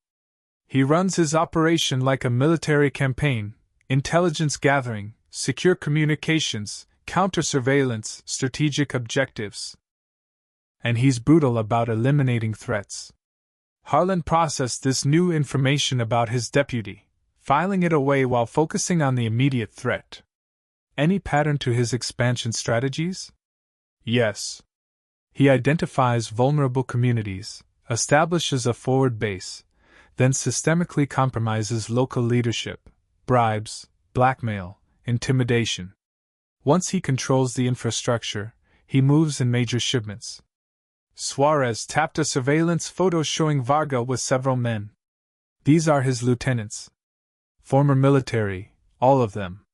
He runs his operation like a military campaign: intelligence gathering, secure communications, counter-surveillance, strategic objectives. And he's brutal about eliminating threats." Harland processed this new information about his deputy, filing it away while focusing on the immediate threat. Any pattern to his expansion strategies? Yes. He identifies vulnerable communities, establishes a forward base, then systemically compromises local leadership, bribes, blackmail, intimidation. Once he controls the infrastructure, he moves in major shipments. Suarez tapped a surveillance photo showing Varga with several men. These are his lieutenants. Former military, all of them.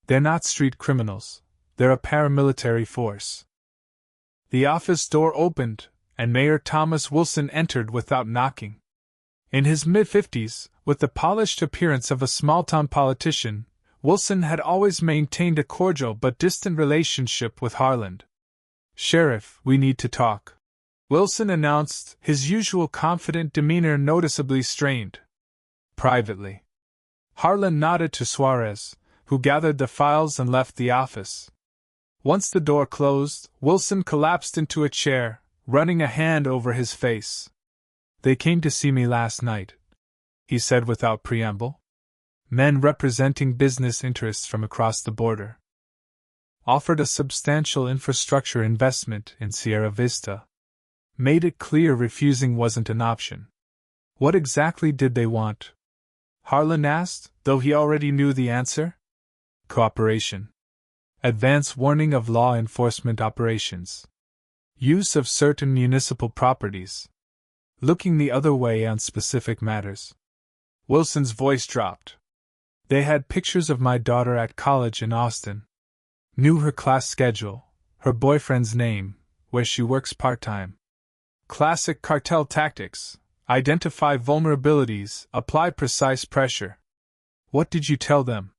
They're not street criminals, they're a paramilitary force. The office door opened, and Mayor Thomas Wilson entered without knocking. In his mid-50s, with the polished appearance of a small-town politician, Wilson had always maintained a cordial but distant relationship with Harland. "Sheriff, we need to talk," Wilson announced, his usual confident demeanor noticeably strained. "Privately." Harland nodded to Suarez, who gathered the files and left the office. Once the door closed, Wilson collapsed into a chair, running a hand over his face. "They came to see me last night," he said without preamble. "Men representing business interests from across the border. Offered a substantial infrastructure investment in Sierra Vista. Made it clear refusing wasn't an option." "What exactly did they want?" Harland asked, though he already knew the answer. "Cooperation. Advance warning of law enforcement operations. Use of certain municipal properties. Looking the other way on specific matters." Wilson's voice dropped. "They had pictures of my daughter at college in Austin. Knew her class schedule, her boyfriend's name, where she works part-time. Classic cartel tactics: identify vulnerabilities, apply precise pressure." "What did you tell them?"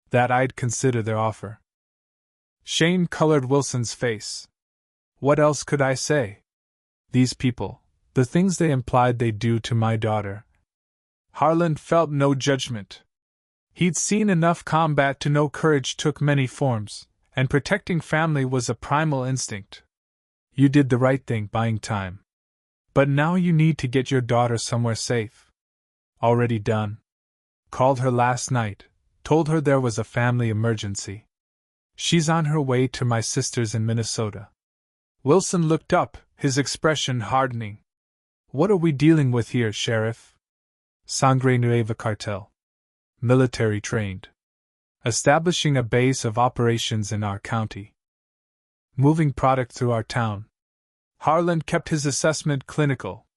"That I'd consider their offer." Shame colored Wilson's face. "What else could I say? These people, the things they implied they'd do to my daughter." Harland felt no judgment. He'd seen enough combat to know courage took many forms, and protecting family was a primal instinct. "You did the right thing buying time. But now you need to get your daughter somewhere safe." "Already done. Called her last night, told her there was a family emergency. She's on her way to my sister's in Minnesota." Wilson looked up, his expression hardening. "What are we dealing with here, Sheriff?" "Sangre Nueva Cartel. Military trained. Establishing a base of operations in our county. Moving product through our town." Harland kept his assessment clinical.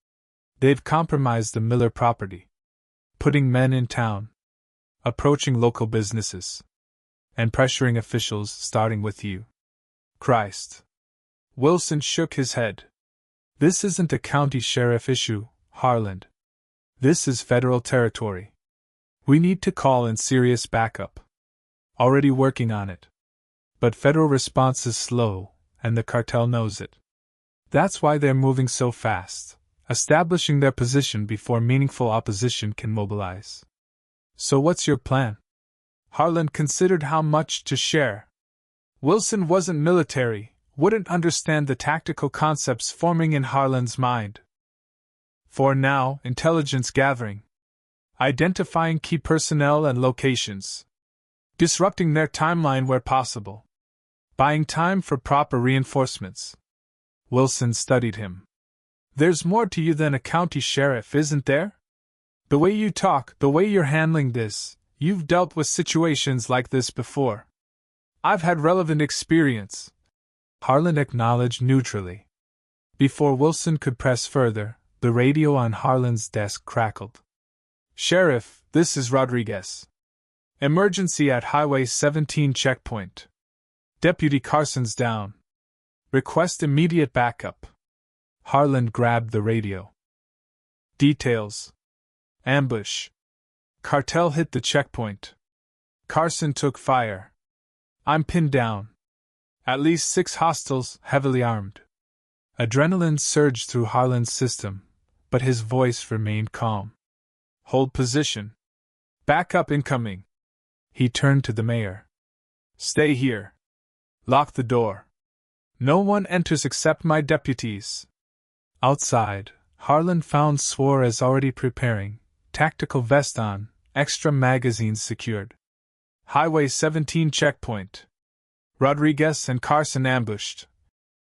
"They've compromised the Miller property. Putting men in town. Approaching local businesses. And pressuring officials, starting with you." "Christ." Wilson shook his head. "This isn't a county sheriff issue, Harland. This is federal territory. We need to call in serious backup. Already working on it. But federal response is slow, and the cartel knows it. That's why they're moving so fast, establishing their position before meaningful opposition can mobilize." "So what's your plan?" Harland considered how much to share. Wilson wasn't military, wouldn't understand the tactical concepts forming in Harland's mind. "For now, intelligence gathering. Identifying key personnel and locations. Disrupting their timeline where possible. Buying time for proper reinforcements." Wilson studied him. There's more to you than a county sheriff, isn't there? The way you talk, the way you're handling this, you've dealt with situations like this before. I've had relevant experience, Harland acknowledged neutrally. Before Wilson could press further, the radio on Harland's desk crackled. Sheriff, this is Rodriguez. Emergency at Highway 17 checkpoint. Deputy Carson's down. Request immediate backup. Harland grabbed the radio. Details. Ambush. Cartel hit the checkpoint. Carson took fire. I'm pinned down. At least 6 hostiles, heavily armed. Adrenaline surged through Harland's system, but his voice remained calm. Hold position. Backup incoming. He turned to the mayor. Stay here. Lock the door. No one enters except my deputies. Outside, Harland found Suarez already preparing, tactical vest on, extra magazines secured. Highway 17 checkpoint. Rodriguez and Carson ambushed.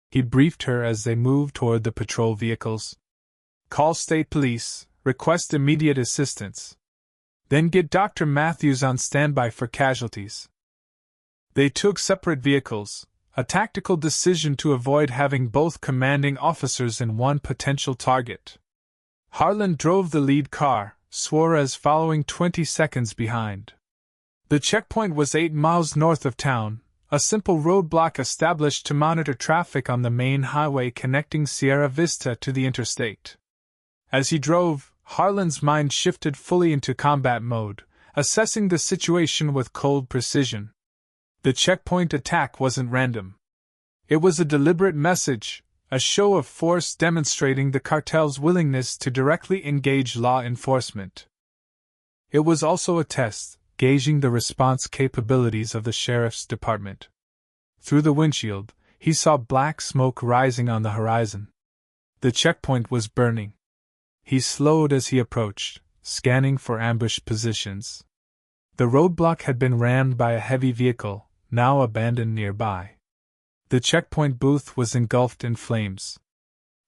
He briefed her as they moved toward the patrol vehicles. Call state police, request immediate assistance. Then get Dr. Matthews on standby for casualties. They took separate vehicles, a tactical decision to avoid having both commanding officers in one potential target. Harland drove the lead car, Suarez following 20 seconds behind. The checkpoint was 8 miles north of town, a simple roadblock established to monitor traffic on the main highway connecting Sierra Vista to the interstate. As he drove, Harland's mind shifted fully into combat mode, assessing the situation with cold precision. The checkpoint attack wasn't random. It was a deliberate message, a show of force demonstrating the cartel's willingness to directly engage law enforcement. It was also a test, gauging the response capabilities of the sheriff's department. Through the windshield, he saw black smoke rising on the horizon. The checkpoint was burning. He slowed as he approached, scanning for ambush positions. The roadblock had been rammed by a heavy vehicle, now abandoned nearby. The checkpoint booth was engulfed in flames.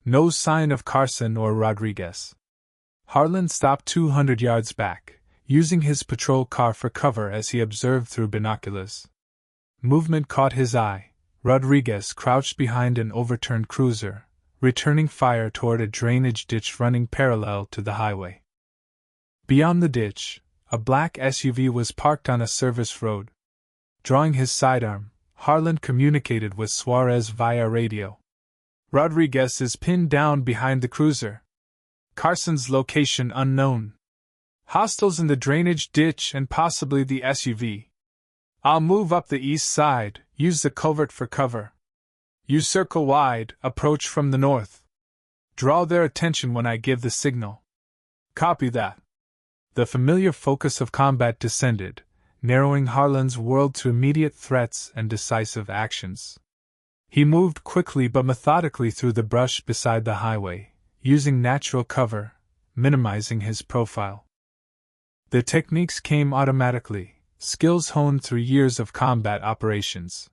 No sign of Carson or Rodriguez. Harland stopped 200 yards back, using his patrol car for cover as he observed through binoculars. Movement caught his eye. Rodriguez crouched behind an overturned cruiser, returning fire toward a drainage ditch running parallel to the highway. Beyond the ditch, a black SUV was parked on a service road. Drawing his sidearm, Harland communicated with Suarez via radio. Rodriguez is pinned down behind the cruiser. Carson's location unknown. Hostiles in the drainage ditch and possibly the SUV. I'll move up the east side, use the covert for cover. You circle wide, approach from the north. Draw their attention when I give the signal. Copy that. The familiar focus of combat descended, narrowing Harland's world to immediate threats and decisive actions. He moved quickly but methodically through the brush beside the highway, using natural cover, minimizing his profile. The techniques came automatically, skills honed through years of combat operations.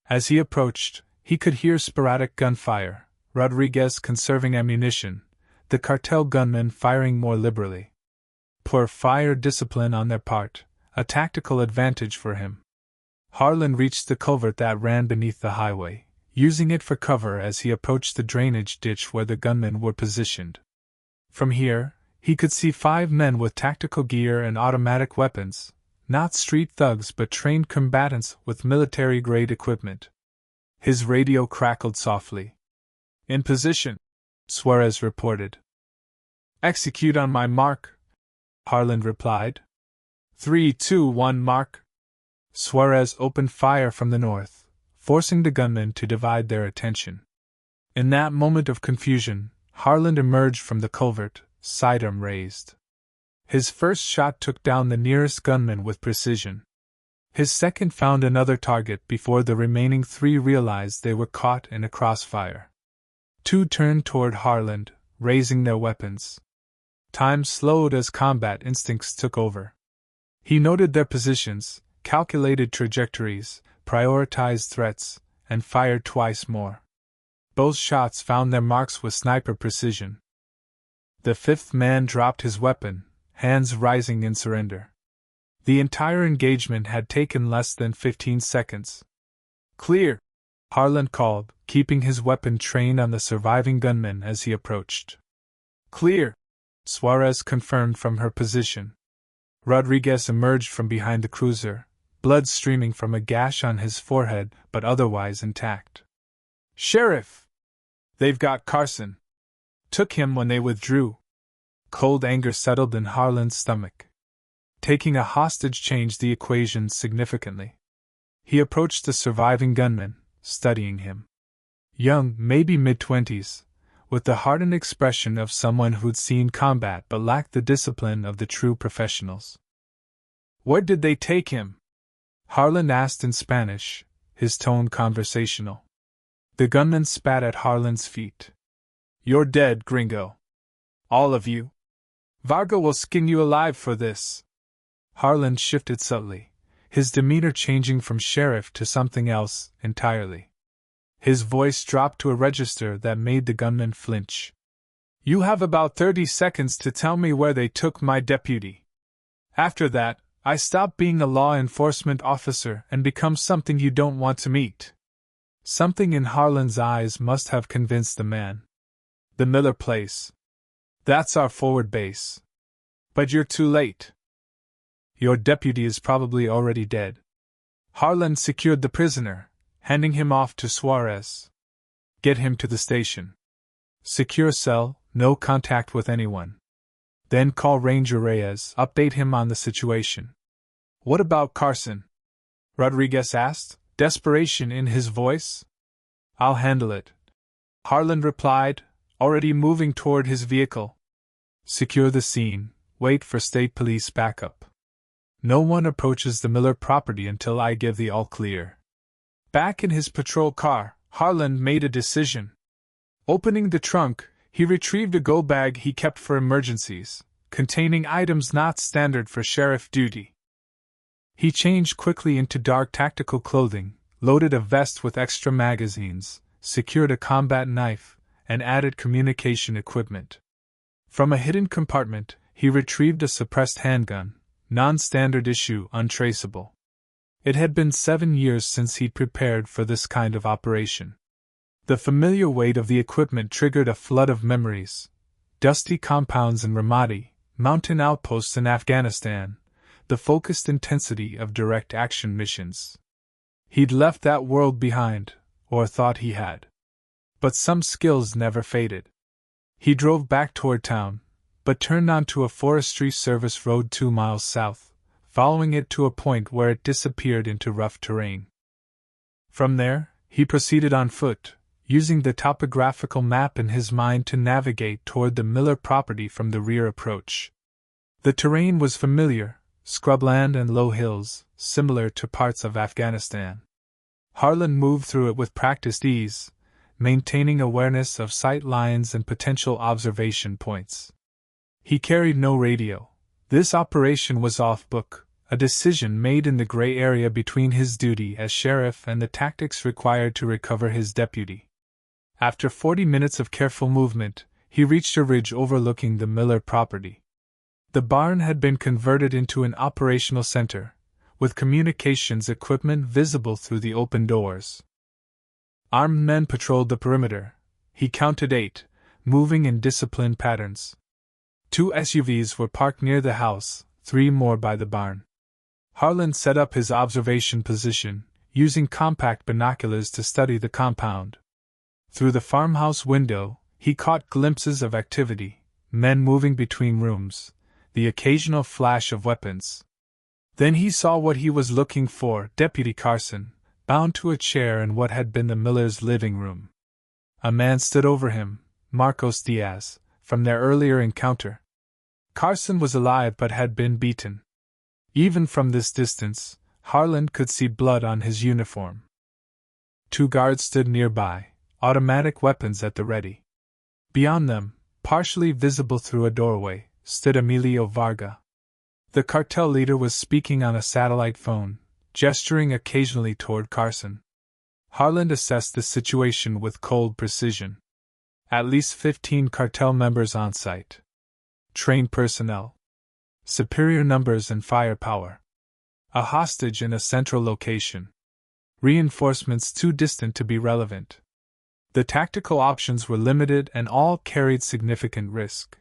As he approached, he could hear sporadic gunfire, Rodriguez conserving ammunition, the cartel gunmen firing more liberally. Poor fire discipline on their part, a tactical advantage for him. Harland reached the covert that ran beneath the highway, using it for cover as he approached the drainage ditch where the gunmen were positioned. From here, he could see 5 men with tactical gear and automatic weapons, not street thugs but trained combatants with military-grade equipment. His radio crackled softly. In position, Suarez reported. Execute on my mark, Harland replied. 3, 2, 1 mark. Suarez opened fire from the north, forcing the gunmen to divide their attention. In that moment of confusion, Harland emerged from the covert, sidearm raised. His first shot took down the nearest gunman with precision. His second found another target before the remaining 3 realized they were caught in a crossfire. 2 turned toward Harland, raising their weapons. Time slowed as combat instincts took over. He noted their positions, calculated trajectories, prioritized threats, and fired twice more. Both shots found their marks with sniper precision. The fifth man dropped his weapon, hands rising in surrender. The entire engagement had taken less than 15 seconds. "Clear!" Harland called, keeping his weapon trained on the surviving gunman as he approached. "Clear!" Suarez confirmed from her position. Rodriguez emerged from behind the cruiser, blood streaming from a gash on his forehead but otherwise intact. "Sheriff! They've got Carson. Took him when they withdrew." Cold anger settled in Harland's stomach. Taking a hostage changed the equation significantly. He approached the surviving gunman, studying him. Young, maybe mid-20s, with the hardened expression of someone who'd seen combat but lacked the discipline of the true professionals. "Where did they take him?" Harland asked in Spanish, his tone conversational. The gunman spat at Harland's feet. "You're dead, gringo. All of you. Varga will skin you alive for this." Harland shifted subtly, his demeanor changing from sheriff to something else entirely. His voice dropped to a register that made the gunman flinch. "You have about 30 seconds to tell me where they took my deputy. After that, I stop being a law enforcement officer and become something you don't want to meet." Something in Harland's eyes must have convinced the man. "The Miller place. That's our forward base. But you're too late. Your deputy is probably already dead." Harland secured the prisoner, handing him off to Suarez. "Get him to the station. Secure cell, no contact with anyone. Then call Ranger Reyes, update him on the situation." "What about Carson?" Rodriguez asked, desperation in his voice. "I'll handle it," Harland replied, already moving toward his vehicle. "Secure the scene, wait for state police backup. No one approaches the Miller property until I give the all-clear." Back in his patrol car, Harland made a decision. Opening the trunk, he retrieved a go bag he kept for emergencies, containing items not standard for sheriff duty. He changed quickly into dark tactical clothing, loaded a vest with extra magazines, secured a combat knife, and added communication equipment. From a hidden compartment, he retrieved a suppressed handgun, non-standard issue, untraceable. It had been 7 years since he'd prepared for this kind of operation. The familiar weight of the equipment triggered a flood of memories. Dusty compounds in Ramadi, mountain outposts in Afghanistan, the focused intensity of direct action missions. He'd left that world behind, or thought he had. But some skills never faded. He drove back toward town, but turned onto a Forestry Service road 2 miles south, following it to a point where it disappeared into rough terrain. From there, he proceeded on foot, using the topographical map in his mind to navigate toward the Miller property from the rear approach. The terrain was familiar, scrubland and low hills, similar to parts of Afghanistan. Harland moved through it with practiced ease, maintaining awareness of sight lines and potential observation points. He carried no radio. This operation was off-book, a decision made in the gray area between his duty as sheriff and the tactics required to recover his deputy. After 40 minutes of careful movement, he reached a ridge overlooking the Miller property. The barn had been converted into an operational center, with communications equipment visible through the open doors. Armed men patrolled the perimeter. He counted 8, moving in disciplined patterns. 2 SUVs were parked near the house, 3 more by the barn. Harland set up his observation position, using compact binoculars to study the compound. Through the farmhouse window, he caught glimpses of activity, men moving between rooms, the occasional flash of weapons. Then he saw what he was looking for, Deputy Carson, bound to a chair in what had been the Millers' living room. A man stood over him, Marcos Diaz, from their earlier encounter. Carson was alive but had been beaten. Even from this distance, Harland could see blood on his uniform. 2 guards stood nearby, automatic weapons at the ready. Beyond them, partially visible through a doorway, stood Emilio Varga. The cartel leader was speaking on a satellite phone, gesturing occasionally toward Carson. Harland assessed the situation with cold precision. At least 15 cartel members on site. Trained personnel. Superior numbers and firepower. A hostage in a central location. Reinforcements too distant to be relevant. The tactical options were limited and all carried significant risk.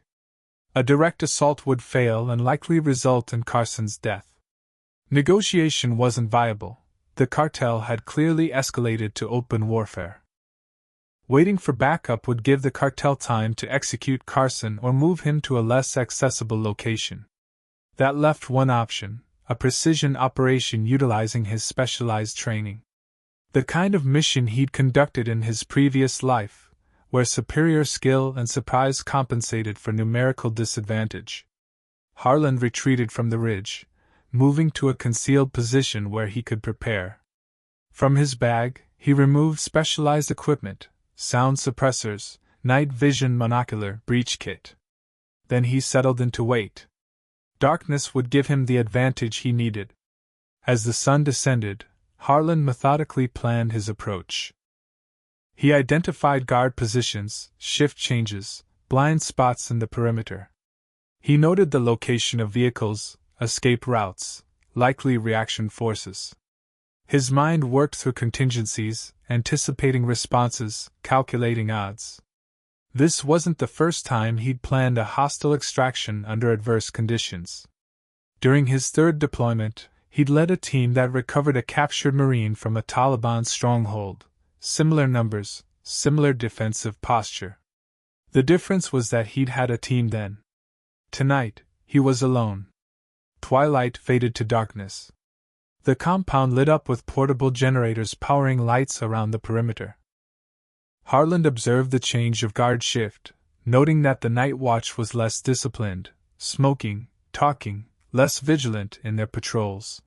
A direct assault would fail and likely result in Carson's death. Negotiation wasn't viable. The cartel had clearly escalated to open warfare. Waiting for backup would give the cartel time to execute Carson or move him to a less accessible location. That left one option, a precision operation utilizing his specialized training. The kind of mission he'd conducted in his previous life, where superior skill and surprise compensated for numerical disadvantage. Harland retreated from the ridge, moving to a concealed position where he could prepare. From his bag, he removed specialized equipment, sound suppressors, night vision monocular breach kit. Then he settled into wait. Darkness would give him the advantage he needed. As the sun descended, Harland methodically planned his approach. He identified guard positions, shift changes, blind spots in the perimeter. He noted the location of vehicles, escape routes, likely reaction forces. His mind worked through contingencies, anticipating responses, calculating odds. This wasn't the first time he'd planned a hostile extraction under adverse conditions. During his third deployment, he'd led a team that recovered a captured Marine from a Taliban stronghold. Similar numbers, similar defensive posture. The difference was that he'd had a team then. Tonight, he was alone. Twilight faded to darkness. The compound lit up with portable generators powering lights around the perimeter. Harland observed the change of guard shift, noting that the night watch was less disciplined, smoking, talking, less vigilant in their patrols.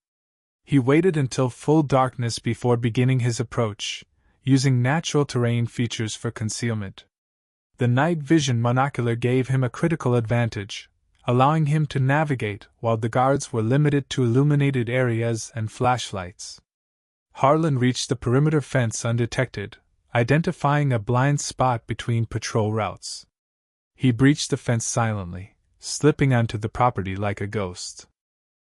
He waited until full darkness before beginning his approach, using natural terrain features for concealment. The night vision monocular gave him a critical advantage, allowing him to navigate while the guards were limited to illuminated areas and flashlights. Harland reached the perimeter fence undetected, identifying a blind spot between patrol routes. He breached the fence silently, slipping onto the property like a ghost.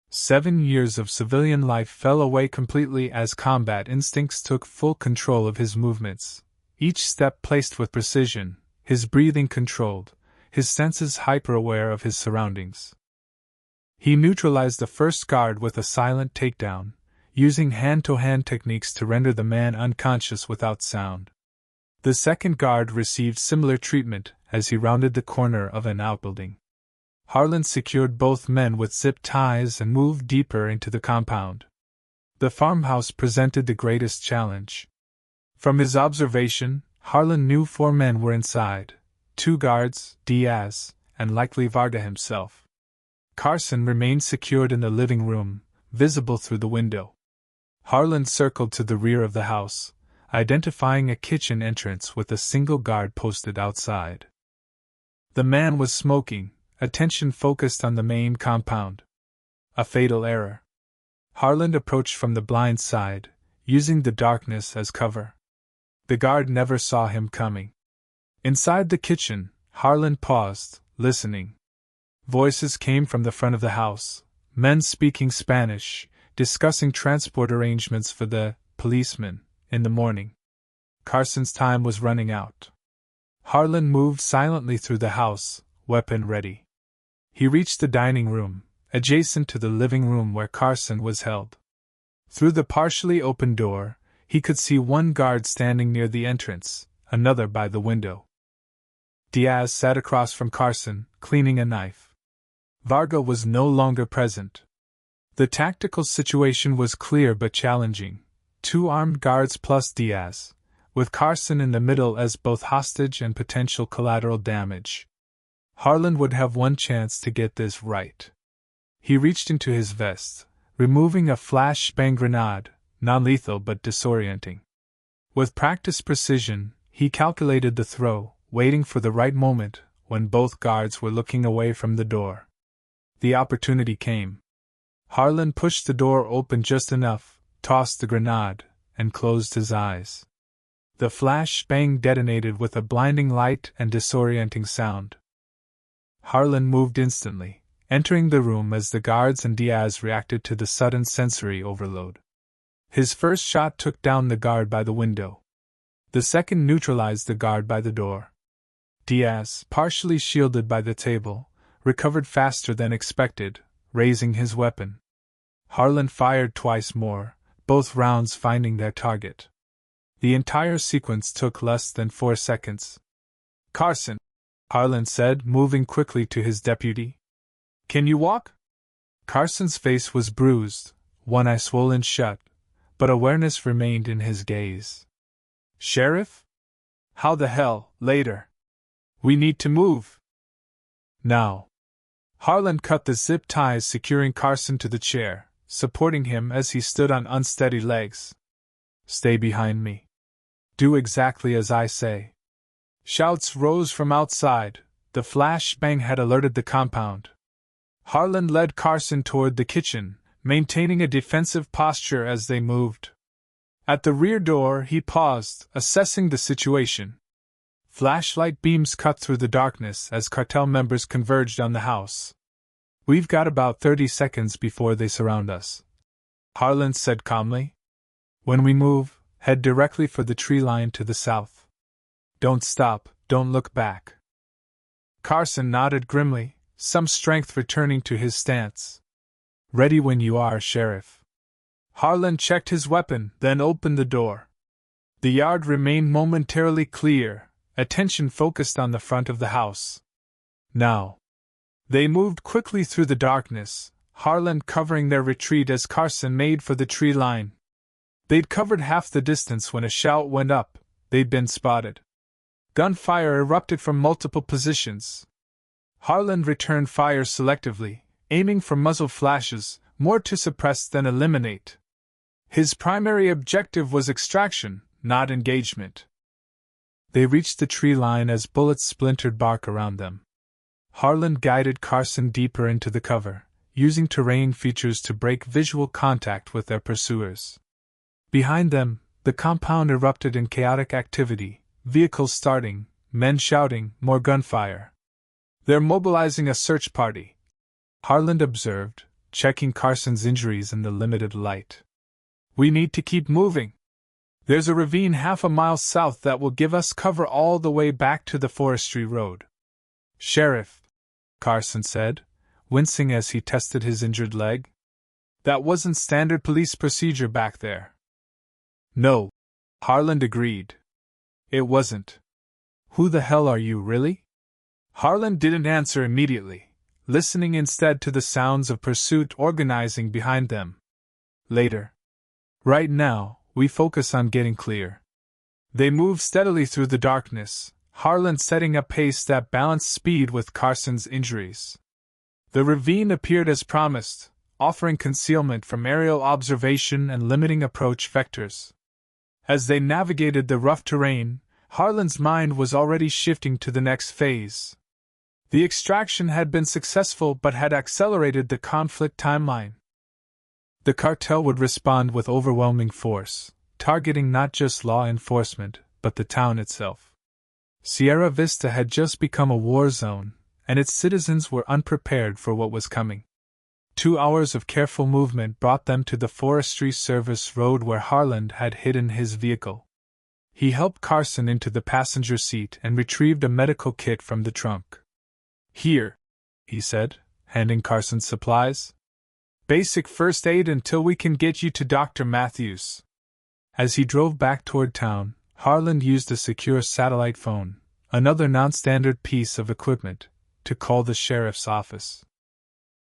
7 years of civilian life fell away completely as combat instincts took full control of his movements, each step placed with precision, his breathing controlled, his senses hyper-aware of his surroundings. He neutralized the first guard with a silent takedown, using hand-to-hand techniques to render the man unconscious without sound. The second guard received similar treatment as he rounded the corner of an outbuilding. Harland secured both men with zip ties and moved deeper into the compound. The farmhouse presented the greatest challenge. From his observation, Harland knew 4 men were inside, 2 guards, Diaz, and likely Varga himself. Carson remained secured in the living room, visible through the window. Harland circled to the rear of the house, identifying a kitchen entrance with a single guard posted outside. The man was smoking, attention focused on the main compound. A fatal error. Harland approached from the blind side, using the darkness as cover. The guard never saw him coming. Inside the kitchen, Harland paused, listening. Voices came from the front of the house, men speaking Spanish, discussing transport arrangements for the policemen in the morning. Carson's time was running out. Harland moved silently through the house, weapon ready. He reached the dining room, adjacent to the living room where Carson was held. Through the partially open door, he could see 1 guard standing near the entrance, another by the window. Diaz sat across from Carson, cleaning a knife. Varga was no longer present. The tactical situation was clear but challenging. 2 armed guards plus Diaz, with Carson in the middle as both hostage and potential collateral damage. Harland would have one chance to get this right. He reached into his vest, removing a flashbang grenade, non-lethal but disorienting. With practiced precision, he calculated the throw, waiting for the right moment when both guards were looking away from the door. The opportunity came. Harland pushed the door open just enough, tossed the grenade, and closed his eyes. The flash bang detonated with a blinding light and disorienting sound. Harland moved instantly, entering the room as the guards and Diaz reacted to the sudden sensory overload. His first shot took down the guard by the window. The second neutralized the guard by the door. Diaz, partially shielded by the table, recovered faster than expected, raising his weapon. Harland fired twice more, both rounds finding their target. The entire sequence took less than 4 seconds. "Carson," Harland said, moving quickly to his deputy. "Can you walk?" Carson's face was bruised, one eye swollen shut, but awareness remained in his gaze. "Sheriff? How the hell, later? We need to move. Now." Harland cut the zip ties securing Carson to the chair, supporting him as he stood on unsteady legs. "Stay behind me. Do exactly as I say." Shouts rose from outside. The flash bang had alerted the compound. Harland led Carson toward the kitchen, maintaining a defensive posture as they moved. At the rear door, he paused, assessing the situation. Flashlight beams cut through the darkness as cartel members converged on the house. "We've got about 30 seconds before they surround us," Harland said calmly. "When we move, head directly for the tree line to the south. Don't stop, don't look back." Carson nodded grimly, some strength returning to his stance. "Ready when you are, Sheriff." Harland checked his weapon, then opened the door. The yard remained momentarily clear, attention focused on the front of the house. Now. They moved quickly through the darkness, Harland covering their retreat as Carson made for the tree line. They'd covered half the distance when a shout went up. They'd been spotted. Gunfire erupted from multiple positions. Harland returned fire selectively, aiming for muzzle flashes, more to suppress than eliminate. His primary objective was extraction, not engagement. They reached the tree line as bullets splintered bark around them. Harland guided Carson deeper into the cover, using terrain features to break visual contact with their pursuers. Behind them, the compound erupted in chaotic activity, vehicles starting, men shouting, more gunfire. "They're mobilizing a search party," Harland observed, checking Carson's injuries in the limited light. "We need to keep moving. There's a ravine half a mile south that will give us cover all the way back to the forestry road." "Sheriff," Carson said, wincing as he tested his injured leg. "That wasn't standard police procedure back there." "No," Harland agreed. "It wasn't. Who the hell are you, really?" Harland didn't answer immediately, listening instead to the sounds of pursuit organizing behind them. "Later. Right now, we focus on getting clear." They moved steadily through the darkness, Harland setting a pace that balanced speed with Carson's injuries. The ravine appeared as promised, offering concealment from aerial observation and limiting approach vectors. As they navigated the rough terrain, Harland's mind was already shifting to the next phase. The extraction had been successful but had accelerated the conflict timeline. The cartel would respond with overwhelming force, targeting not just law enforcement, but the town itself. Sierra Vista had just become a war zone, and its citizens were unprepared for what was coming. 2 hours of careful movement brought them to the Forestry Service road where Harland had hidden his vehicle. He helped Carson into the passenger seat and retrieved a medical kit from the trunk. "Here," he said, handing Carson supplies. "Basic first aid until we can get you to Dr. Matthews." As he drove back toward town, Harland used a secure satellite phone, another non-standard piece of equipment, to call the sheriff's office.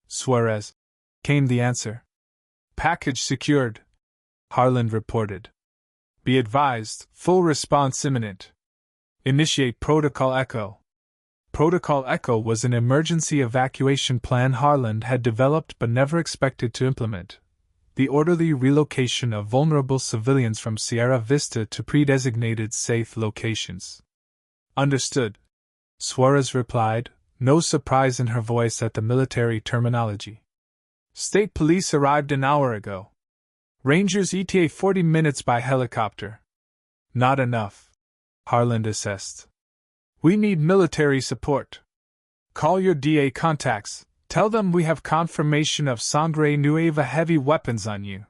"Suarez," came the answer. "Package secured," Harland reported. "Be advised, full response imminent. Initiate Protocol Echo." Protocol Echo was an emergency evacuation plan Harland had developed but never expected to implement. The orderly relocation of vulnerable civilians from Sierra Vista to pre-designated safe locations. "Understood," Suarez replied, no surprise in her voice at the military terminology. "State police arrived an hour ago. Rangers ETA 40 minutes by helicopter. Not enough, Harland assessed. We need military support. Call your DA contacts. Tell them we have confirmation of Sangre Nueva heavy weapons on you.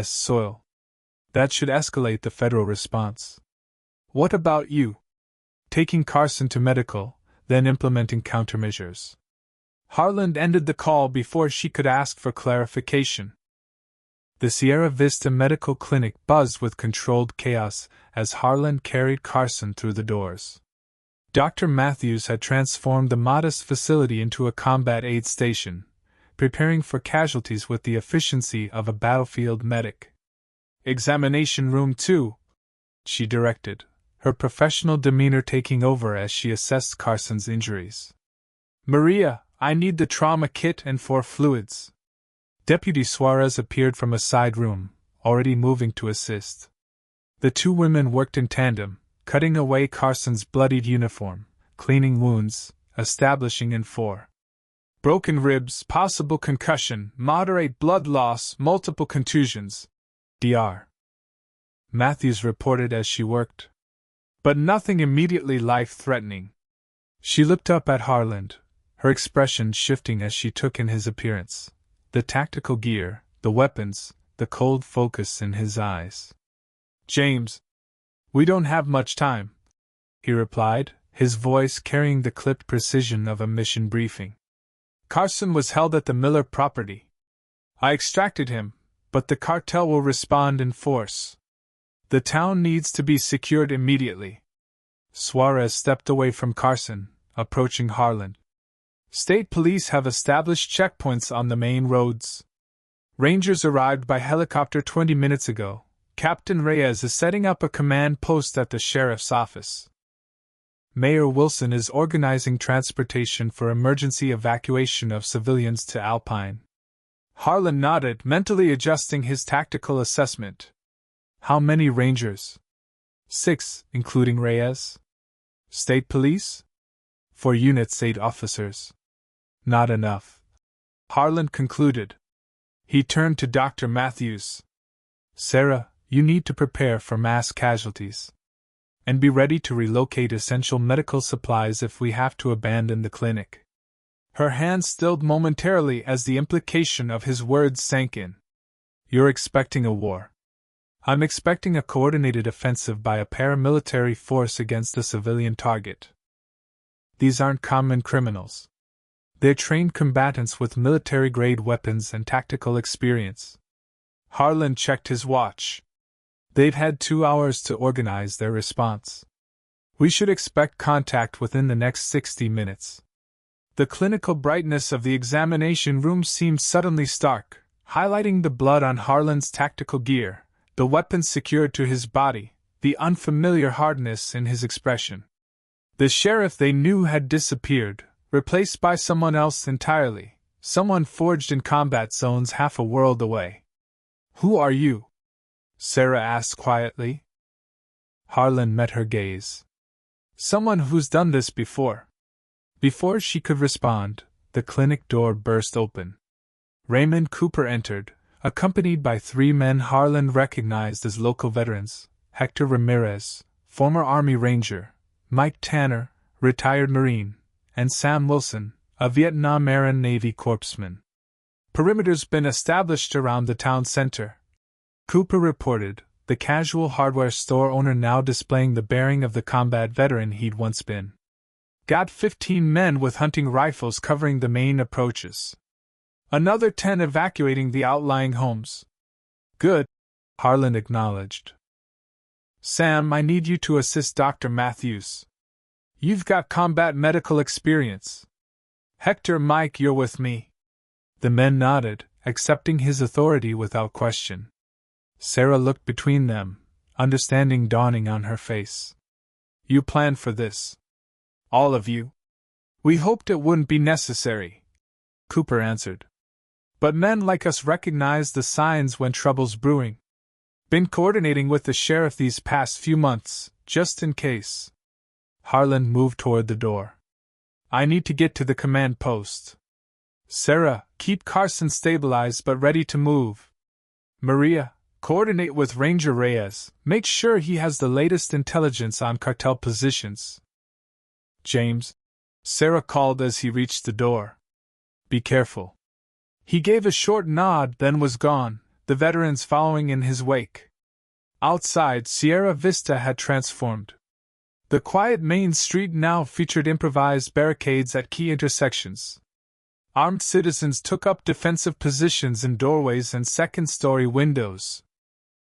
Soil. That should escalate the federal response. What about you? Taking Carson to medical, then implementing countermeasures. Harland ended the call before she could ask for clarification. The Sierra Vista Medical Clinic buzzed with controlled chaos as Harland carried Carson through the doors. Dr. Matthews had transformed the modest facility into a combat aid station, preparing for casualties with the efficiency of a battlefield medic. Examination room 2, she directed, her professional demeanor taking over as she assessed Carson's injuries. Maria, I need the trauma kit and 4 fluids. Deputy Suarez appeared from a side room, already moving to assist. The 2 women worked in tandem, cutting away Carson's bloodied uniform, cleaning wounds, establishing in 4. Broken ribs, possible concussion, moderate blood loss, multiple contusions. Dr. Matthews reported as she worked. But nothing immediately life-threatening. She looked up at Harland, her expression shifting as she took in his appearance, the tactical gear, the weapons, the cold focus in his eyes. James, we don't have much time, he replied, his voice carrying the clipped precision of a mission briefing. Carson was held at the Miller property. I extracted him, but the cartel will respond in force. The town needs to be secured immediately. Suarez stepped away from Carson, approaching Harland. State police have established checkpoints on the main roads. Rangers arrived by helicopter 20 minutes ago. Captain Reyes is setting up a command post at the sheriff's office. Mayor Wilson is organizing transportation for emergency evacuation of civilians to Alpine. Harland nodded, mentally adjusting his tactical assessment. How many Rangers? 6, including Reyes. State police? 4 units, 8 officers. Not enough, Harland concluded. He turned to Dr. Matthews. Sarah, you need to prepare for mass casualties. And be ready to relocate essential medical supplies if we have to abandon the clinic. Her hand stilled momentarily as the implication of his words sank in. You're expecting a war. I'm expecting a coordinated offensive by a paramilitary force against a civilian target. These aren't common criminals. They're trained combatants with military-grade weapons and tactical experience. Harland checked his watch. They've had 2 hours to organize their response. We should expect contact within the next 60 minutes. The clinical brightness of the examination room seemed suddenly stark, highlighting the blood on Harland's tactical gear, the weapons secured to his body, the unfamiliar hardness in his expression. The sheriff they knew had disappeared, replaced by someone else entirely, someone forged in combat zones half a world away. Who are you? Sarah asked quietly. Harland met her gaze. Someone who's done this before. Before she could respond, the clinic door burst open. Raymond Cooper entered, accompanied by 3 men Harland recognized as local veterans: Hector Ramirez, former Army Ranger; Mike Tanner, retired Marine; and Sam Wilson, a Vietnam-era Navy corpsman. Perimeter's been established around the town center, Cooper reported, the casual hardware store owner now displaying the bearing of the combat veteran he'd once been. Got 15 men with hunting rifles covering the main approaches. Another 10 evacuating the outlying homes. Good, Harland acknowledged. Sam, I need you to assist Dr. Matthews. You've got combat medical experience. Hector, Mike, you're with me. The men nodded, accepting his authority without question. Sarah looked between them, understanding dawning on her face. You planned for this. All of you. We hoped it wouldn't be necessary, Cooper answered. But men like us recognize the signs when trouble's brewing. Been coordinating with the sheriff these past few months, just in case. Harland moved toward the door. I need to get to the command post. Sarah, keep Carson stabilized but ready to move. Maria, Coordinate with Ranger Reyes. Make sure he has the latest intelligence on cartel positions. James, Sarah called as he reached the door. Be careful. He gave a short nod, then was gone, the veterans following in his wake. Outside, Sierra Vista had transformed. The quiet main street now featured improvised barricades at key intersections. Armed citizens took up defensive positions in doorways and second-story windows.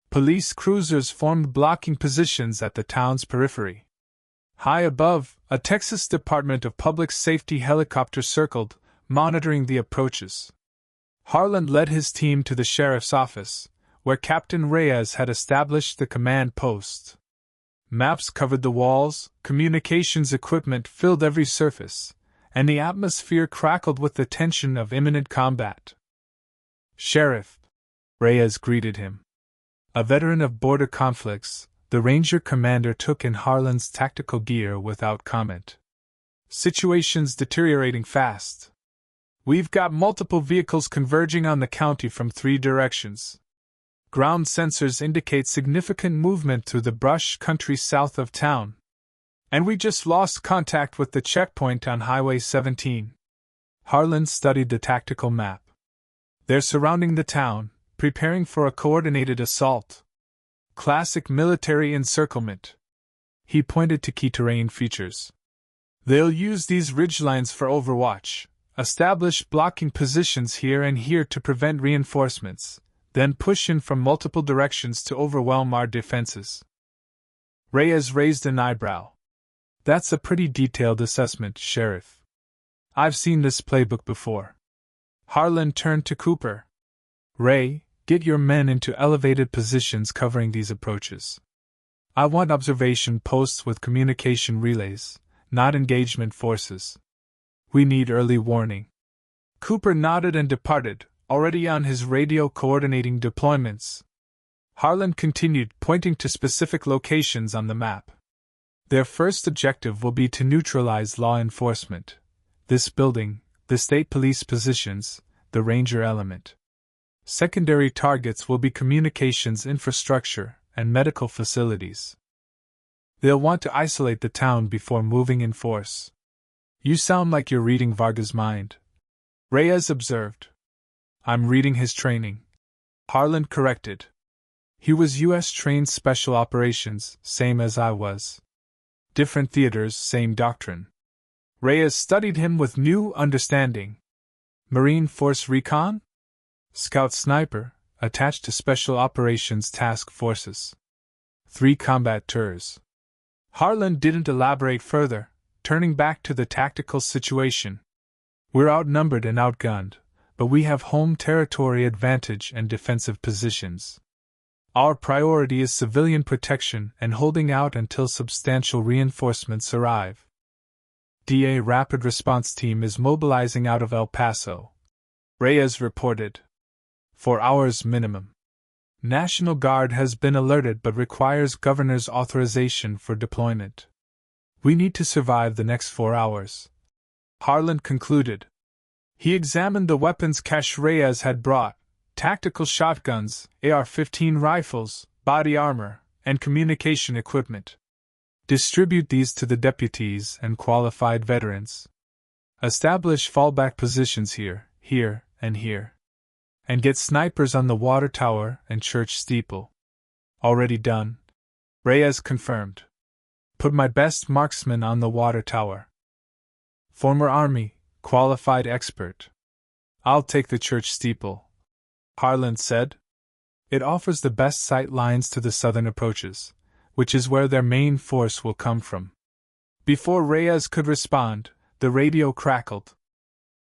Police cruisers formed blocking positions at the town's periphery. High above, a Texas Department of Public Safety helicopter circled, monitoring the approaches. Harland led his team to the sheriff's office, where Captain Reyes had established the command post. Maps covered the walls, communications equipment filled every surface, and the atmosphere crackled with the tension of imminent combat. Sheriff, Reyes greeted him. A veteran of border conflicts, the Ranger commander took in Harland's tactical gear without comment. Situation's deteriorating fast. We've got multiple vehicles converging on the county from 3 directions. Ground sensors indicate significant movement through the brush country south of town. And we just lost contact with the checkpoint on Highway 17. Harland studied the tactical map. They're surrounding the town, preparing for a coordinated assault. Classic military encirclement. He pointed to key terrain features. They'll use these ridgelines for overwatch, establish blocking positions here and here to prevent reinforcements, then push in from multiple directions to overwhelm our defenses. Reyes raised an eyebrow. That's a pretty detailed assessment, Sheriff. I've seen this playbook before. Harland turned to Cooper. Ray, get your men into elevated positions covering these approaches. I want observation posts with communication relays, not engagement forces. We need early warning. Cooper nodded and departed, already on his radio coordinating deployments. Harland continued, pointing to specific locations on the map. Their first objective will be to neutralize law enforcement. This building, the state police positions, the Ranger element. Secondary targets will be communications infrastructure and medical facilities. They'll want to isolate the town before moving in force. You sound like you're reading Varga's mind, Reyes observed. I'm reading his training, Harland corrected. He was U.S. trained special operations, same as I was. Different theaters, same doctrine. Reyes studied him with new understanding. Marine Force Recon? Scout Sniper, attached to Special Operations Task Forces. 3 combat tours. Harland didn't elaborate further, turning back to the tactical situation. We're outnumbered and outgunned, but we have home territory advantage and defensive positions. Our priority is civilian protection and holding out until substantial reinforcements arrive. DA Rapid Response Team is mobilizing out of El Paso, Reyes reported. 4 hours minimum. National Guard has been alerted but requires governor's authorization for deployment. We need to survive the next 4 hours, Harland concluded. He examined the weapons cache Reyes had brought: tactical shotguns, AR-15 rifles, body armor, and communication equipment. Distribute these to the deputies and qualified veterans. Establish fallback positions here, here, and here. And get snipers on the water tower and church steeple. Already done, Reyes confirmed. Put my best marksman on the water tower. Former Army, qualified expert. I'll take the church steeple, Harland said. It offers the best sight lines to the southern approaches, which is where their main force will come from. Before Reyes could respond, the radio crackled.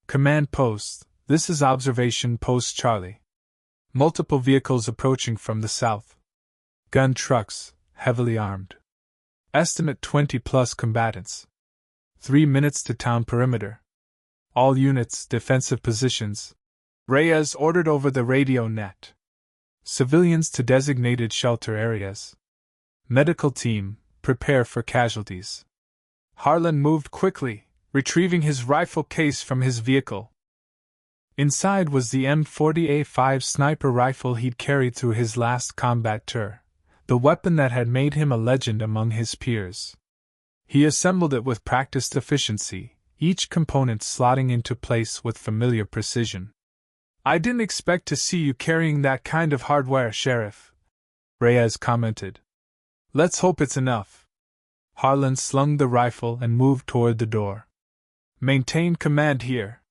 Command post, this is Observation Post Charlie. Multiple vehicles approaching from the south. Gun trucks, heavily armed. Estimate 20-plus combatants. 3 minutes to town perimeter. All units, defensive positions. Reyes ordered over the radio net. Civilians to designated shelter areas. Medical team, prepare for casualties. Harland moved quickly, retrieving his rifle case from his vehicle. Inside was the M40A5 sniper rifle he'd carried through his last combat tour, the weapon that had made him a legend among his peers. He assembled it with practiced efficiency, each component slotting into place with familiar precision. "I didn't expect to see you carrying that kind of hardware, Sheriff," Reyes commented. "Let's hope it's enough." Harland slung the rifle and moved toward the door. "Maintain command here.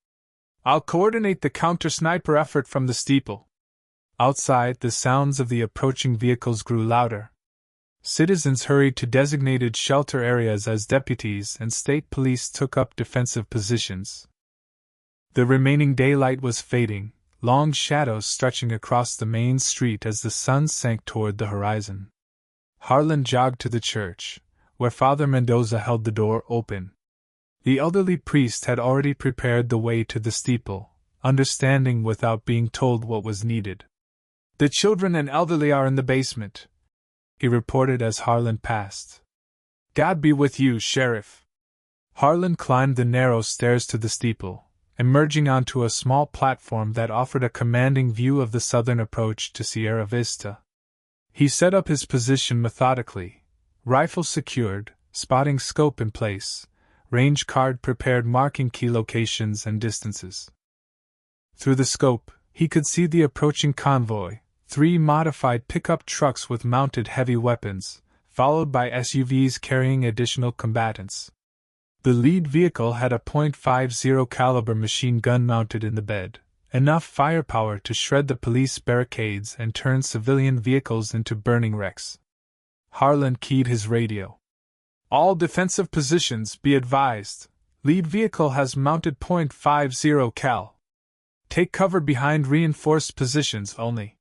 I'll coordinate the counter-sniper effort from the steeple." Outside, the sounds of the approaching vehicles grew louder. Citizens hurried to designated shelter areas as deputies and state police took up defensive positions. The remaining daylight was fading, long shadows stretching across the main street as the sun sank toward the horizon. Harland jogged to the church, where Father Mendoza held the door open. The elderly priest had already prepared the way to the steeple, understanding without being told what was needed. "The children and elderly are in the basement," he reported as Harland passed. "God be with you, Sheriff." Harland climbed the narrow stairs to the steeple, emerging onto a small platform that offered a commanding view of the southern approach to Sierra Vista. He set up his position methodically, rifle secured, spotting scope in place, range card prepared marking key locations and distances. Through the scope, he could see the approaching convoy, 3 modified pickup trucks with mounted heavy weapons, followed by SUVs carrying additional combatants. The lead vehicle had a .50 caliber machine gun mounted in the bed, enough firepower to shred the police barricades and turn civilian vehicles into burning wrecks. Harland keyed his radio. "All defensive positions, be advised. Lead vehicle has mounted .50 cal. Take cover behind reinforced positions only.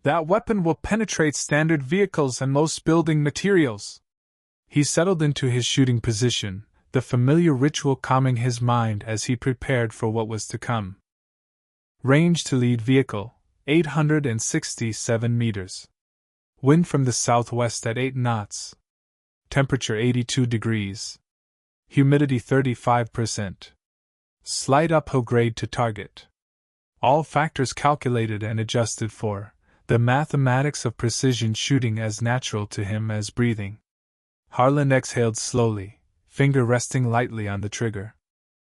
That weapon will penetrate standard vehicles and most building materials." He settled into his shooting position, the familiar ritual calming his mind as he prepared for what was to come. Range to lead vehicle, 867 meters. Wind from the southwest at 8 knots. Temperature 82 degrees. Humidity 35%. Slight uphill grade to target. All factors calculated and adjusted for, the mathematics of precision shooting as natural to him as breathing. Harland exhaled slowly, finger resting lightly on the trigger.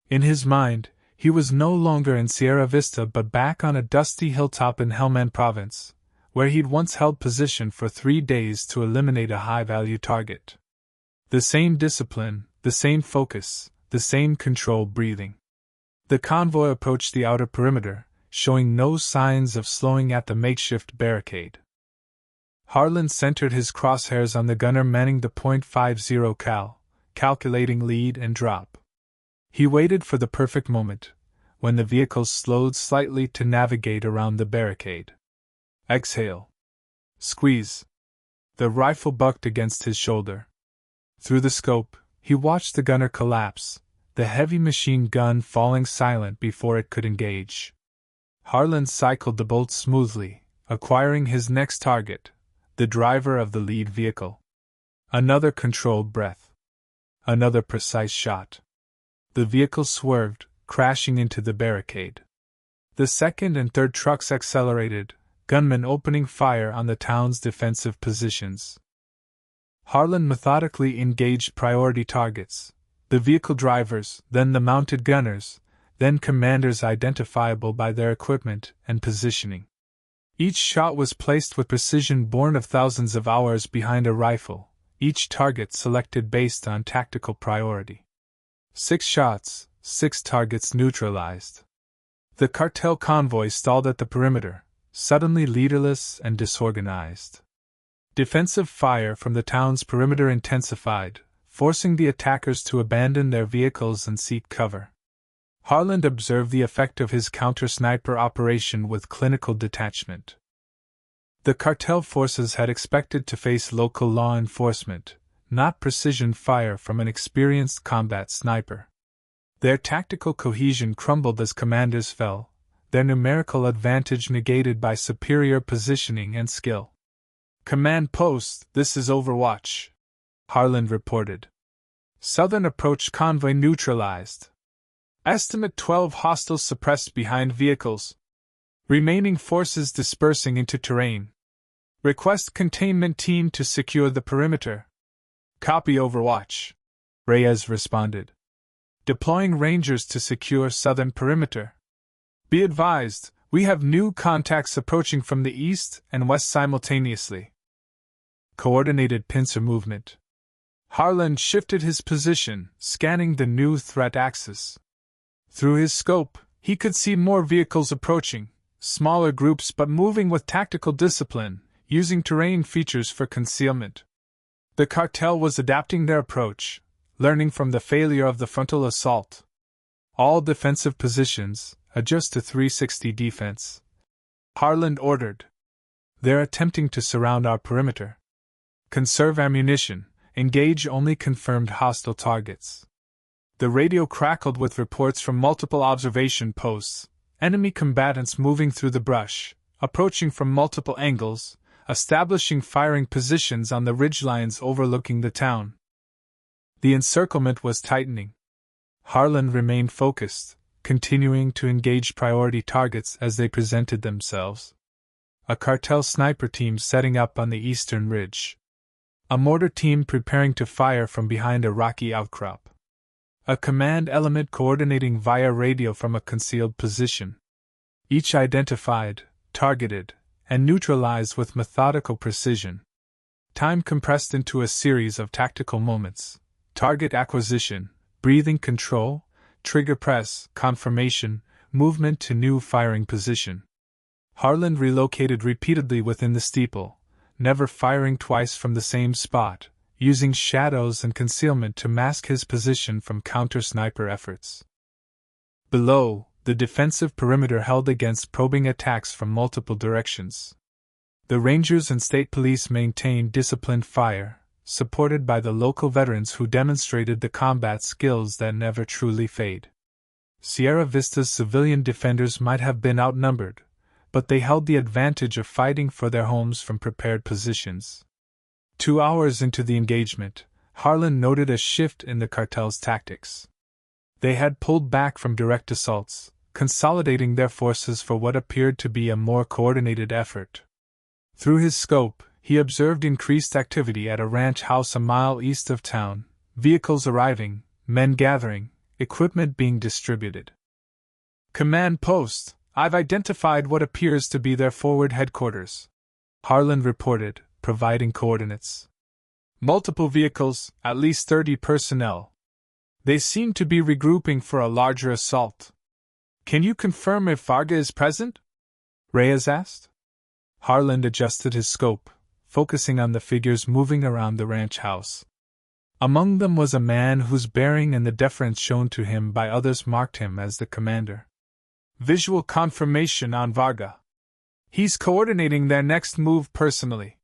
In his mind, he was no longer in Sierra Vista but back on a dusty hilltop in Helmand Province, where he'd once held position for 3 days to eliminate a high-value target. The same discipline, the same focus, the same controlled breathing. The convoy approached the outer perimeter, showing no signs of slowing at the makeshift barricade. Harland centered his crosshairs on the gunner manning the .50 cal, calculating lead and drop. He waited for the perfect moment, when the vehicle slowed slightly to navigate around the barricade. Exhale. Squeeze. The rifle bucked against his shoulder. Through the scope, he watched the gunner collapse, the heavy machine gun falling silent before it could engage. Harland cycled the bolt smoothly, acquiring his next target, the driver of the lead vehicle. Another controlled breath. Another precise shot. The vehicle swerved, crashing into the barricade. The second and third trucks accelerated, gunmen opening fire on the town's defensive positions. Harland methodically engaged priority targets, the vehicle drivers, then the mounted gunners, then commanders identifiable by their equipment and positioning. Each shot was placed with precision born of thousands of hours behind a rifle, each target selected based on tactical priority. 6 shots, 6 targets neutralized. The cartel convoy stalled at the perimeter, suddenly leaderless and disorganized. Defensive fire from the town's perimeter intensified, forcing the attackers to abandon their vehicles and seek cover. Harland observed the effect of his counter-sniper operation with clinical detachment. The cartel forces had expected to face local law enforcement, not precision fire from an experienced combat sniper. Their tactical cohesion crumbled as commanders fell, their numerical advantage negated by superior positioning and skill. "Command post, this is Overwatch," Harland reported. "Southern approach convoy neutralized." Estimate 12 hostiles suppressed behind vehicles. Remaining forces dispersing into terrain. Request containment team to secure the perimeter. Copy Overwatch. Reyes responded. Deploying Rangers to secure southern perimeter. Be advised, we have new contacts approaching from the east and west simultaneously. Coordinated pincer movement. Harland shifted his position, scanning the new threat axis. Through his scope, he could see more vehicles approaching, smaller groups but moving with tactical discipline, using terrain features for concealment. The cartel was adapting their approach, learning from the failure of the frontal assault. All defensive positions, adjust to 360 defense. Harland ordered. They're attempting to surround our perimeter. Conserve ammunition, engage only confirmed hostile targets. The radio crackled with reports from multiple observation posts, enemy combatants moving through the brush, approaching from multiple angles, establishing firing positions on the ridgelines overlooking the town. The encirclement was tightening. Harland remained focused, continuing to engage priority targets as they presented themselves. A cartel sniper team setting up on the eastern ridge. A mortar team preparing to fire from behind a rocky outcrop. A command element coordinating via radio from a concealed position. Each identified, targeted, and neutralized with methodical precision. Time compressed into a series of tactical moments. Target acquisition, breathing control, trigger press, confirmation, movement to new firing position. Harland relocated repeatedly within the steeple, never firing twice from the same spot, using shadows and concealment to mask his position from counter-sniper efforts. Below, the defensive perimeter held against probing attacks from multiple directions. The Rangers and State Police maintained disciplined fire, supported by the local veterans who demonstrated the combat skills that never truly fade. Sierra Vista's civilian defenders might have been outnumbered, but they held the advantage of fighting for their homes from prepared positions. 2 hours into the engagement, Harland noted a shift in the cartel's tactics. They had pulled back from direct assaults, consolidating their forces for what appeared to be a more coordinated effort. Through his scope, he observed increased activity at a ranch house a mile east of town, vehicles arriving, men gathering, equipment being distributed. Command post, I've identified what appears to be their forward headquarters. Harland reported, providing coordinates. Multiple vehicles, at least 30 personnel. They seem to be regrouping for a larger assault. Can you confirm if Varga is present? Reyes asked. Harland adjusted his scope, focusing on the figures moving around the ranch house. Among them was a man whose bearing and the deference shown to him by others marked him as the commander. Visual confirmation on Varga. He's coordinating their next move personally.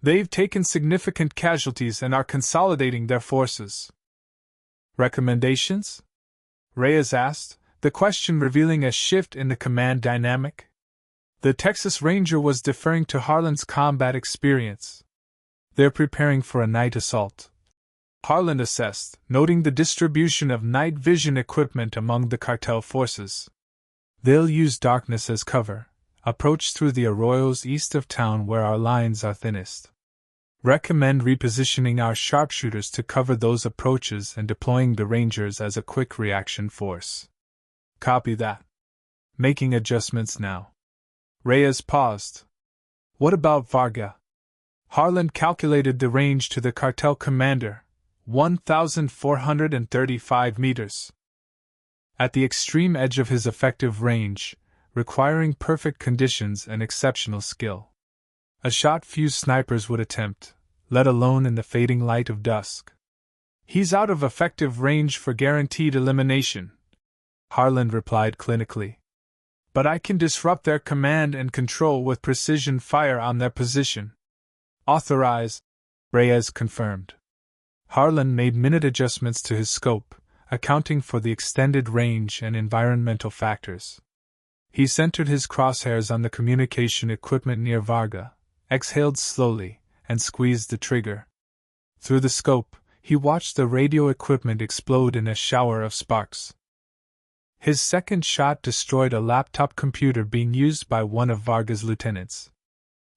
They've taken significant casualties and are consolidating their forces. Recommendations? Reyes asked, the question revealing a shift in the command dynamic. The Texas Ranger was deferring to Harland's combat experience. They're preparing for a night assault. Harland assessed, noting the distribution of night vision equipment among the cartel forces. They'll use darkness as cover, approach through the arroyos east of town where our lines are thinnest. Recommend repositioning our sharpshooters to cover those approaches and deploying the Rangers as a quick reaction force. Copy that. Making adjustments now. Reyes paused. What about Varga? Harland calculated the range to the cartel commander, 1,435 meters. At the extreme edge of his effective range, requiring perfect conditions and exceptional skill. A shot few snipers would attempt, let alone in the fading light of dusk. He's out of effective range for guaranteed elimination, Harland replied clinically. But I can disrupt their command and control with precision fire on their position. Authorize, Reyes confirmed. Harland made minute adjustments to his scope, accounting for the extended range and environmental factors. He centered his crosshairs on the communication equipment near Varga, exhaled slowly, and squeezed the trigger. Through the scope, he watched the radio equipment explode in a shower of sparks. His second shot destroyed a laptop computer being used by one of Varga's lieutenants.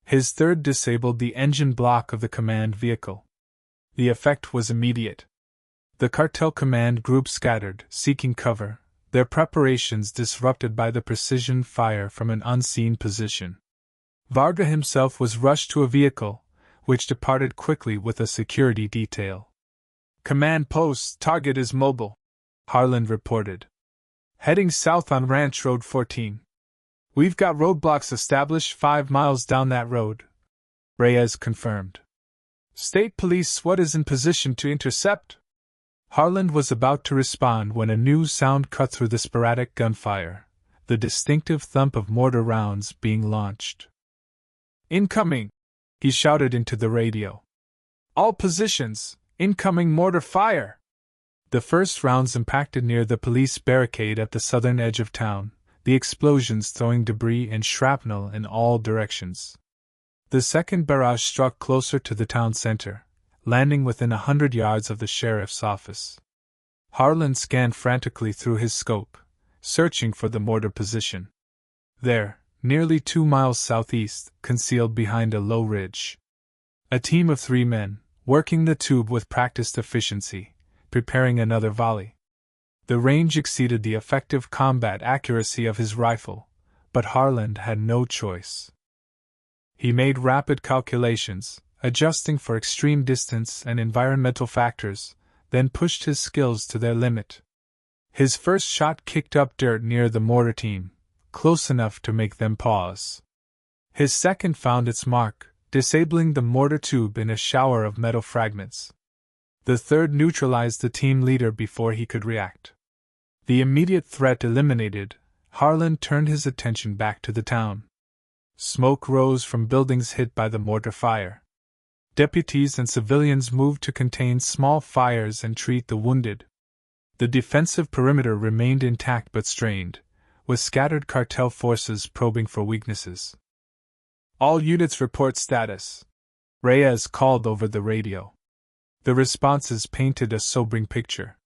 His third disabled the engine block of the command vehicle. The effect was immediate. The cartel command group scattered, seeking cover, their preparations disrupted by the precision fire from an unseen position. Varga himself was rushed to a vehicle, which departed quickly with a security detail. "Command post, target is mobile," Harland reported. "Heading south on Ranch Road 14. We've got roadblocks established 5 miles down that road," Reyes confirmed. "State Police SWAT is in position to intercept." Harland was about to respond when a new sound cut through the sporadic gunfire, the distinctive thump of mortar rounds being launched. "Incoming!" he shouted into the radio. "All positions, incoming mortar fire!" The first rounds impacted near the police barricade at the southern edge of town, the explosions throwing debris and shrapnel in all directions. The second barrage struck closer to the town center, landing within 100 yards of the sheriff's office. Harland scanned frantically through his scope, searching for the mortar position. There, nearly 2 miles southeast, concealed behind a low ridge. A team of 3 men, working the tube with practiced efficiency, preparing another volley. The range exceeded the effective combat accuracy of his rifle, but Harland had no choice. He made rapid calculations, adjusting for extreme distance and environmental factors, then pushed his skills to their limit. His first shot kicked up dirt near the mortar team, close enough to make them pause. His second found its mark, disabling the mortar tube in a shower of metal fragments. The third neutralized the team leader before he could react. The immediate threat eliminated, Harland turned his attention back to the town. Smoke rose from buildings hit by the mortar fire. Deputies and civilians moved to contain small fires and treat the wounded. The defensive perimeter remained intact but strained, with scattered cartel forces probing for weaknesses. "All units report status," Reyes called over the radio. The responses painted a sobering picture.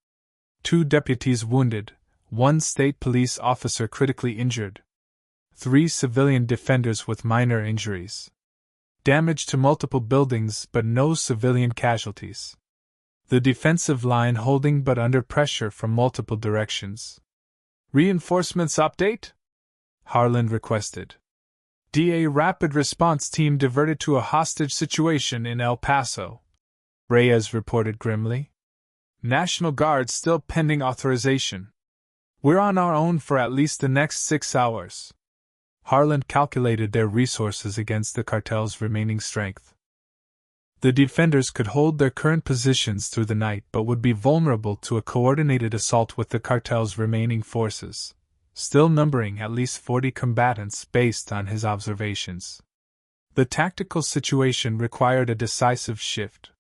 2 deputies wounded, 1 state police officer critically injured. 3 civilian defenders with minor injuries. Damage to multiple buildings but no civilian casualties. The defensive line holding but under pressure from multiple directions. "Reinforcements update?" Harland requested. "DA Rapid Response Team diverted to a hostage situation in El Paso," Reyes reported grimly. "National Guard still pending authorization. We're on our own for at least the next 6 hours." Harland calculated their resources against the cartel's remaining strength. The defenders could hold their current positions through the night but would be vulnerable to a coordinated assault with the cartel's remaining forces, still numbering at least 40 combatants based on his observations. The tactical situation required a decisive shift.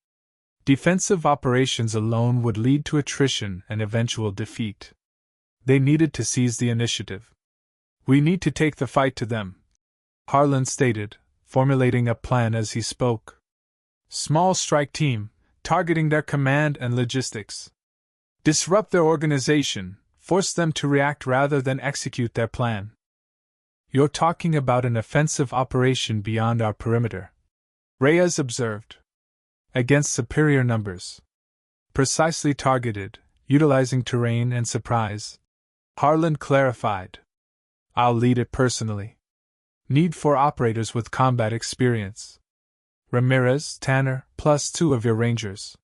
Defensive operations alone would lead to attrition and eventual defeat. They needed to seize the initiative. "We need to take the fight to them," Harland stated, formulating a plan as he spoke. "Small strike team, targeting their command and logistics. Disrupt their organization, force them to react rather than execute their plan." "You're talking about an offensive operation beyond our perimeter," Reyes observed. "Against superior numbers. Precisely targeted, utilizing terrain and surprise," Harland clarified. "I'll lead it personally. Need 4 operators with combat experience. Ramirez, Tanner, plus 2 of your rangers."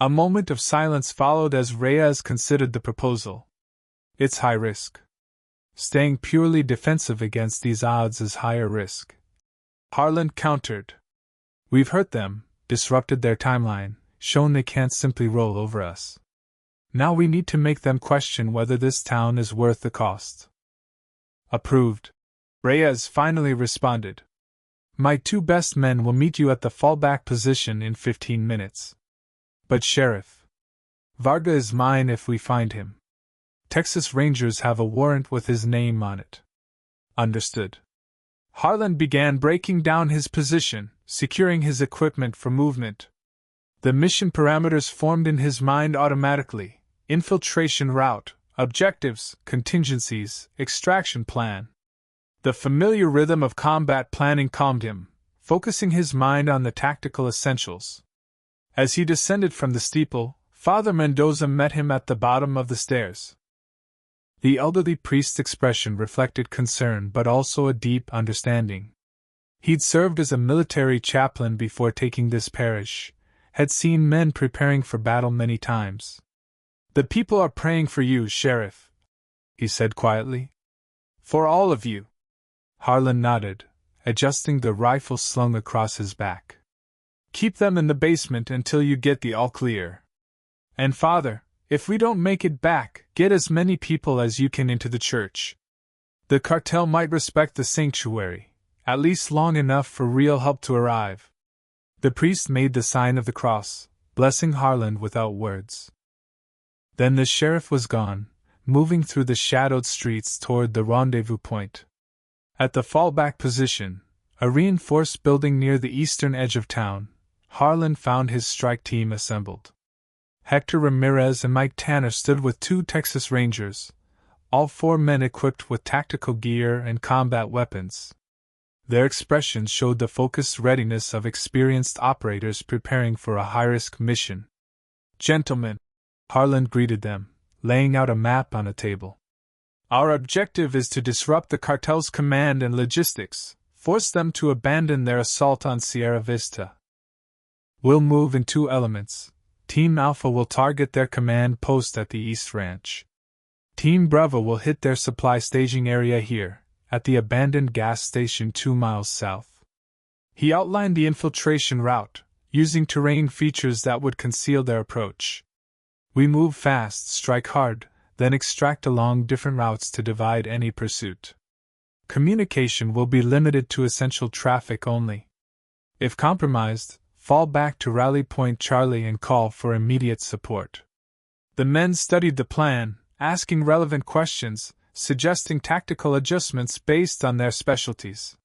A moment of silence followed as Reyes considered the proposal. "It's high risk. Staying purely defensive against these odds is higher risk," Harland countered. "We've hurt them, disrupted their timeline, shown they can't simply roll over us. Now we need to make them question whether this town is worth the cost." "Approved," Reyes finally responded. "My 2 best men will meet you at the fallback position in 15 minutes. But Sheriff, Varga is mine if we find him. Texas Rangers have a warrant with his name on it." "Understood." Harland began breaking down his position, securing his equipment for movement. The mission parameters formed in his mind automatically: infiltration route, objectives, contingencies, extraction plan. The familiar rhythm of combat planning calmed him, focusing his mind on the tactical essentials. As he descended from the steeple, Father Mendoza met him at the bottom of the stairs. The elderly priest's expression reflected concern but also a deep understanding. He'd served as a military chaplain before taking this parish, had seen men preparing for battle many times. "The people are praying for you, Sheriff," he said quietly. "For all of you." Harland nodded, adjusting the rifle slung across his back. "Keep them in the basement until you get the all clear. And Father, if we don't make it back, get as many people as you can into the church. The cartel might respect the sanctuary, at least long enough for real help to arrive." The priest made the sign of the cross, blessing Harland without words. Then the sheriff was gone, moving through the shadowed streets toward the rendezvous point. At the fallback position, a reinforced building near the eastern edge of town, Harland found his strike team assembled. Hector Ramirez and Mike Tanner stood with 2 Texas Rangers, all 4 men equipped with tactical gear and combat weapons. Their expressions showed the focused readiness of experienced operators preparing for a high-risk mission. "Gentlemen," Harland greeted them, laying out a map on a table. "Our objective is to disrupt the cartel's command and logistics, force them to abandon their assault on Sierra Vista. We'll move in 2 elements. Team Alpha will target their command post at the East Ranch. Team Bravo will hit their supply staging area here, at the abandoned gas station 2 miles south." He outlined the infiltration route, using terrain features that would conceal their approach. "We move fast, strike hard, then extract along different routes to divide any pursuit. Communication will be limited to essential traffic only. If compromised, fall back to Rally Point Charlie and call for immediate support." The men studied the plan, asking relevant questions, suggesting tactical adjustments based on their specialties.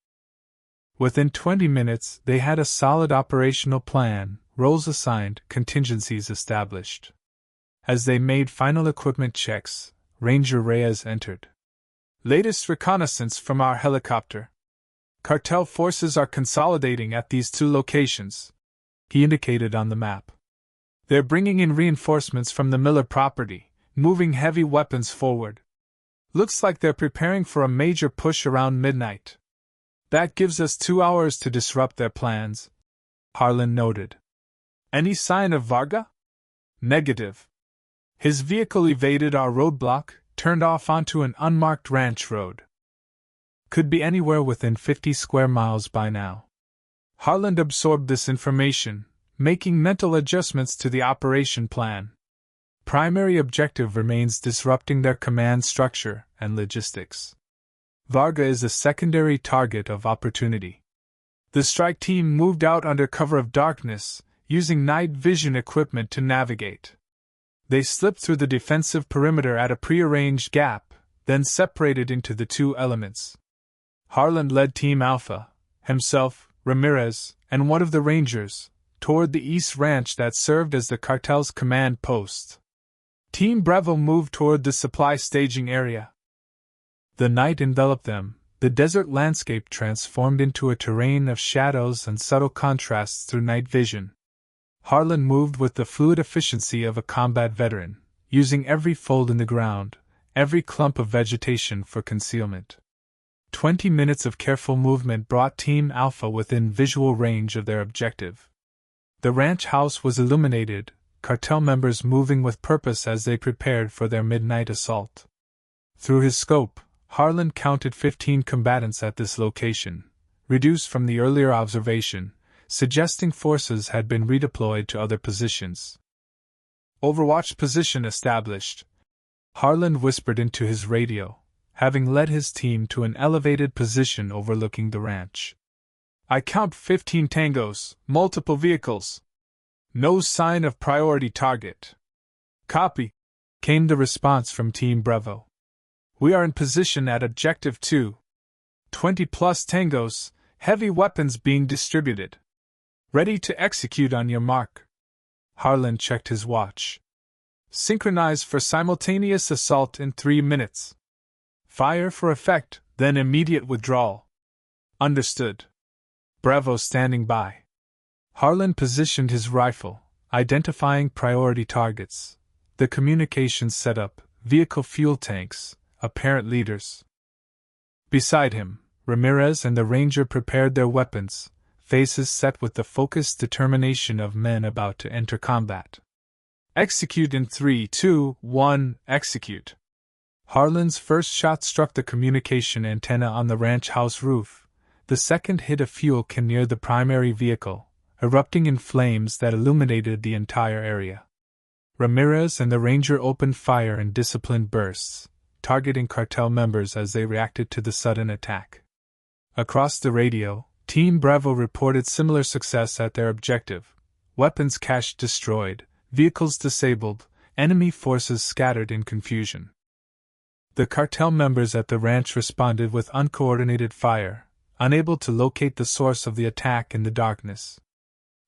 Within 20 minutes, they had a solid operational plan, roles assigned, contingencies established. As they made final equipment checks, Ranger Reyes entered. "Latest reconnaissance from our helicopter. Cartel forces are consolidating at these 2 locations," he indicated on the map. "They're bringing in reinforcements from the Miller property, moving heavy weapons forward. Looks like they're preparing for a major push around midnight. That gives us 2 hours to disrupt their plans," Harland noted. "Any sign of Varga?" "Negative. His vehicle evaded our roadblock, turned off onto an unmarked ranch road. Could be anywhere within 50 square miles by now." Harland absorbed this information, making mental adjustments to the operation plan. Primary objective remains disrupting their command structure and logistics. Varga is a secondary target of opportunity. The strike team moved out under cover of darkness, using night vision equipment to navigate. They slipped through the defensive perimeter at a prearranged gap, then separated into the 2 elements. Harland led Team Alpha, himself, Ramirez, and one of the Rangers, toward the East Ranch that served as the cartel's command post. Team Bravo moved toward the supply staging area. The night enveloped them, the desert landscape transformed into a terrain of shadows and subtle contrasts through night vision. Harland moved with the fluid efficiency of a combat veteran, using every fold in the ground, every clump of vegetation for concealment. 20 minutes of careful movement brought Team Alpha within visual range of their objective. The ranch house was illuminated, cartel members moving with purpose as they prepared for their midnight assault. Through his scope, Harland counted 15 combatants at this location, reduced from the earlier observation, suggesting forces had been redeployed to other positions. "Overwatch position established," Harland whispered into his radio, having led his team to an elevated position overlooking the ranch. "I count 15 tangos, multiple vehicles. No sign of priority target." "Copy," came the response from Team Bravo. "We are in position at Objective 2. 20+ tangos, heavy weapons being distributed. Ready to execute on your mark." Harland checked his watch. Synchronize for simultaneous assault in 3 minutes. Fire for effect, then immediate withdrawal. Understood. Bravo standing by. Harland positioned his rifle, identifying priority targets. The communications setup, vehicle fuel tanks, apparent leaders. Beside him, Ramirez and the Ranger prepared their weapons, faces set with the focused determination of men about to enter combat. Execute in 3, 2, 1, execute. Harland's first shot struck the communication antenna on the ranch house roof. The second hit a fuel can near the primary vehicle, erupting in flames that illuminated the entire area. Ramirez and the Ranger opened fire in disciplined bursts, targeting cartel members as they reacted to the sudden attack. Across the radio, Team Bravo reported similar success at their objective: weapons cache destroyed, vehicles disabled, enemy forces scattered in confusion. The cartel members at the ranch responded with uncoordinated fire, unable to locate the source of the attack in the darkness.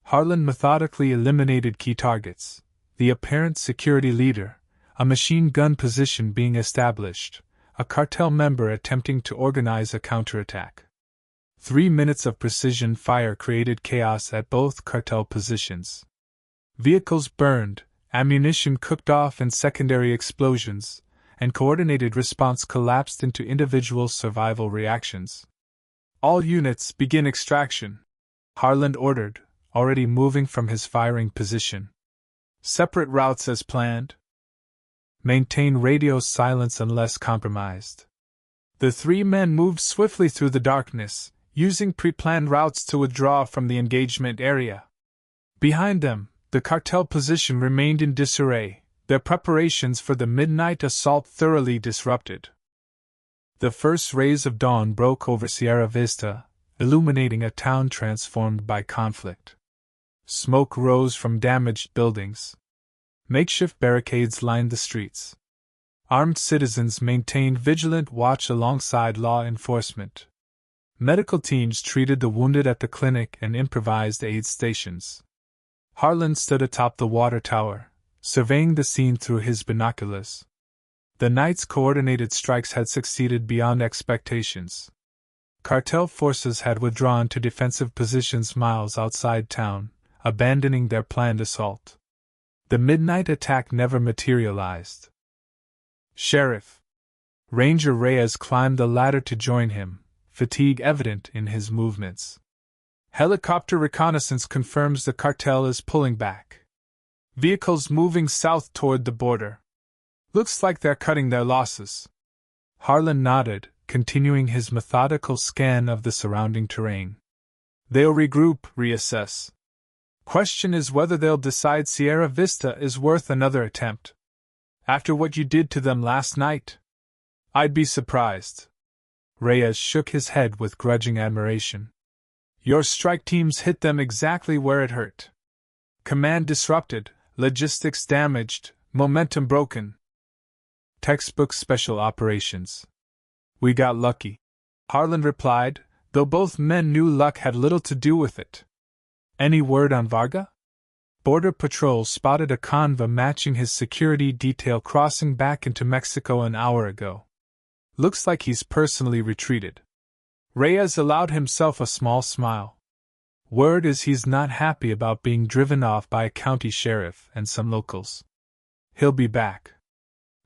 Harland methodically eliminated key targets: the apparent security leader, a machine gun position being established, a cartel member attempting to organize a counterattack. 3 minutes of precision fire created chaos at both cartel positions. Vehicles burned, ammunition cooked off in secondary explosions, and coordinated response collapsed into individual survival reactions. All units begin extraction, Harland ordered, already moving from his firing position. Separate routes as planned. Maintain radio silence unless compromised. The 3 men moved swiftly through the darkness, using pre-planned routes to withdraw from the engagement area. Behind them, the cartel position remained in disarray, their preparations for the midnight assault thoroughly disrupted. The first rays of dawn broke over Sierra Vista, illuminating a town transformed by conflict. Smoke rose from damaged buildings. Makeshift barricades lined the streets. Armed citizens maintained vigilant watch alongside law enforcement. Medical teams treated the wounded at the clinic and improvised aid stations. Harland stood atop the water tower, surveying the scene through his binoculars. The night's coordinated strikes had succeeded beyond expectations. Cartel forces had withdrawn to defensive positions miles outside town, abandoning their planned assault. The midnight attack never materialized. Sheriff. Ranger Reyes climbed the ladder to join him, fatigue evident in his movements. Helicopter reconnaissance confirms the cartel is pulling back. Vehicles moving south toward the border. Looks like they're cutting their losses. Harland nodded, continuing his methodical scan of the surrounding terrain. They'll regroup, reassess. Question is whether they'll decide Sierra Vista is worth another attempt. After what you did to them last night? I'd be surprised. Reyes shook his head with grudging admiration. Your strike teams hit them exactly where it hurt. Command disrupted, logistics damaged, momentum broken. Textbook special operations. We got lucky, Harland replied, though both men knew luck had little to do with it. Any word on Varga? Border Patrol spotted a convoy matching his security detail crossing back into Mexico an hour ago. Looks like he's personally retreated. Reyes allowed himself a small smile. Word is he's not happy about being driven off by a county sheriff and some locals. He'll be back.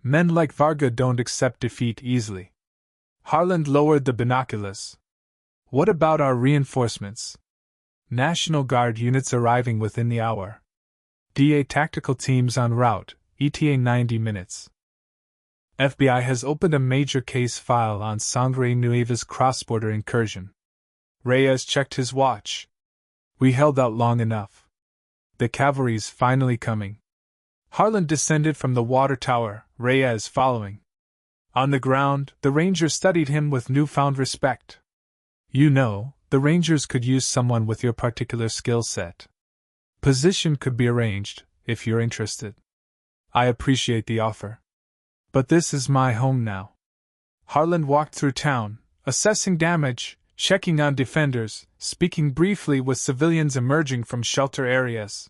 Men like Varga don't accept defeat easily. Harland lowered the binoculars. What about our reinforcements? National Guard units arriving within the hour. DA tactical teams en route, ETA 90 minutes. FBI has opened a major case file on Sangre Nueva's cross-border incursion. Reyes checked his watch. We held out long enough. The cavalry's finally coming. Harland descended from the water tower, Reyes following. On the ground, the Ranger studied him with newfound respect. You know, the Rangers could use someone with your particular skill set. Position could be arranged, if you're interested. I appreciate the offer. But this is my home now. Harland walked through town, assessing damage, checking on defenders, speaking briefly with civilians emerging from shelter areas.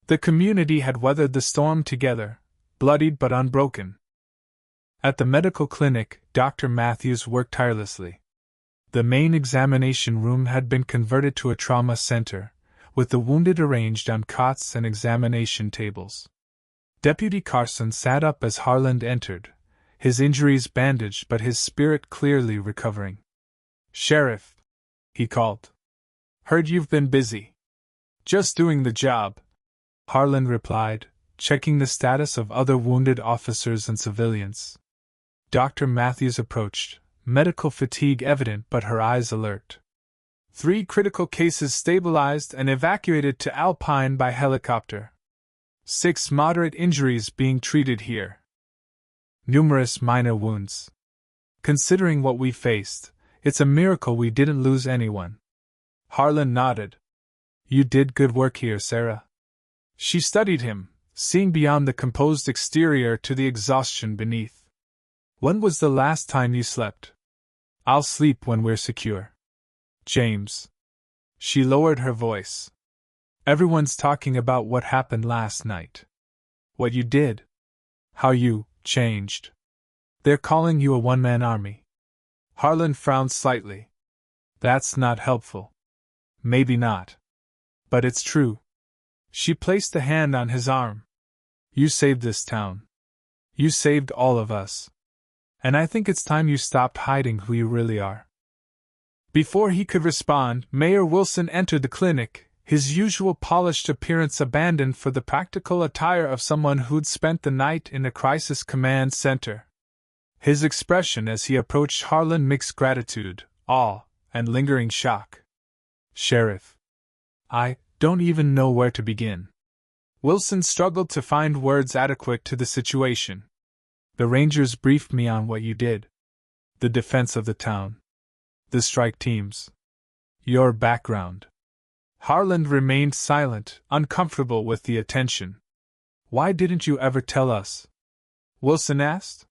The community had weathered the storm together, bloodied but unbroken. At the medical clinic, Dr. Matthews worked tirelessly. The main examination room had been converted to a trauma center, with the wounded arranged on cots and examination tables. Deputy Carson sat up as Harland entered, his injuries bandaged but his spirit clearly recovering. "Sheriff," he called. "Heard you've been busy." "Just doing the job," Harland replied, checking the status of other wounded officers and civilians. Dr. Matthews approached, medical fatigue evident but her eyes alert. 3 critical cases stabilized and evacuated to Alpine by helicopter. 6 moderate injuries being treated here. Numerous minor wounds. Considering what we faced, it's a miracle we didn't lose anyone. Harland nodded. "You did good work here, Sarah." She studied him, seeing beyond the composed exterior to the exhaustion beneath. "When was the last time you slept?" "I'll sleep when we're secure." "James." She lowered her voice. "Everyone's talking about what happened last night. What you did. How you changed. They're calling you a one-man army." Harland frowned slightly. "That's not helpful." "Maybe not. But it's true." She placed a hand on his arm. "You saved this town. You saved all of us. And I think it's time you stopped hiding who you really are." Before he could respond, Mayor Wilson entered the clinic, his usual polished appearance abandoned for the practical attire of someone who'd spent the night in a crisis command center. His expression as he approached Harland mixed gratitude, awe, and lingering shock. "Sheriff, I don't even know where to begin." Wilson struggled to find words adequate to the situation. "The Rangers briefed me on what you did. The defense of the town. The strike teams. Your background." Harland remained silent, uncomfortable with the attention. "Why didn't you ever tell us?" Wilson asked.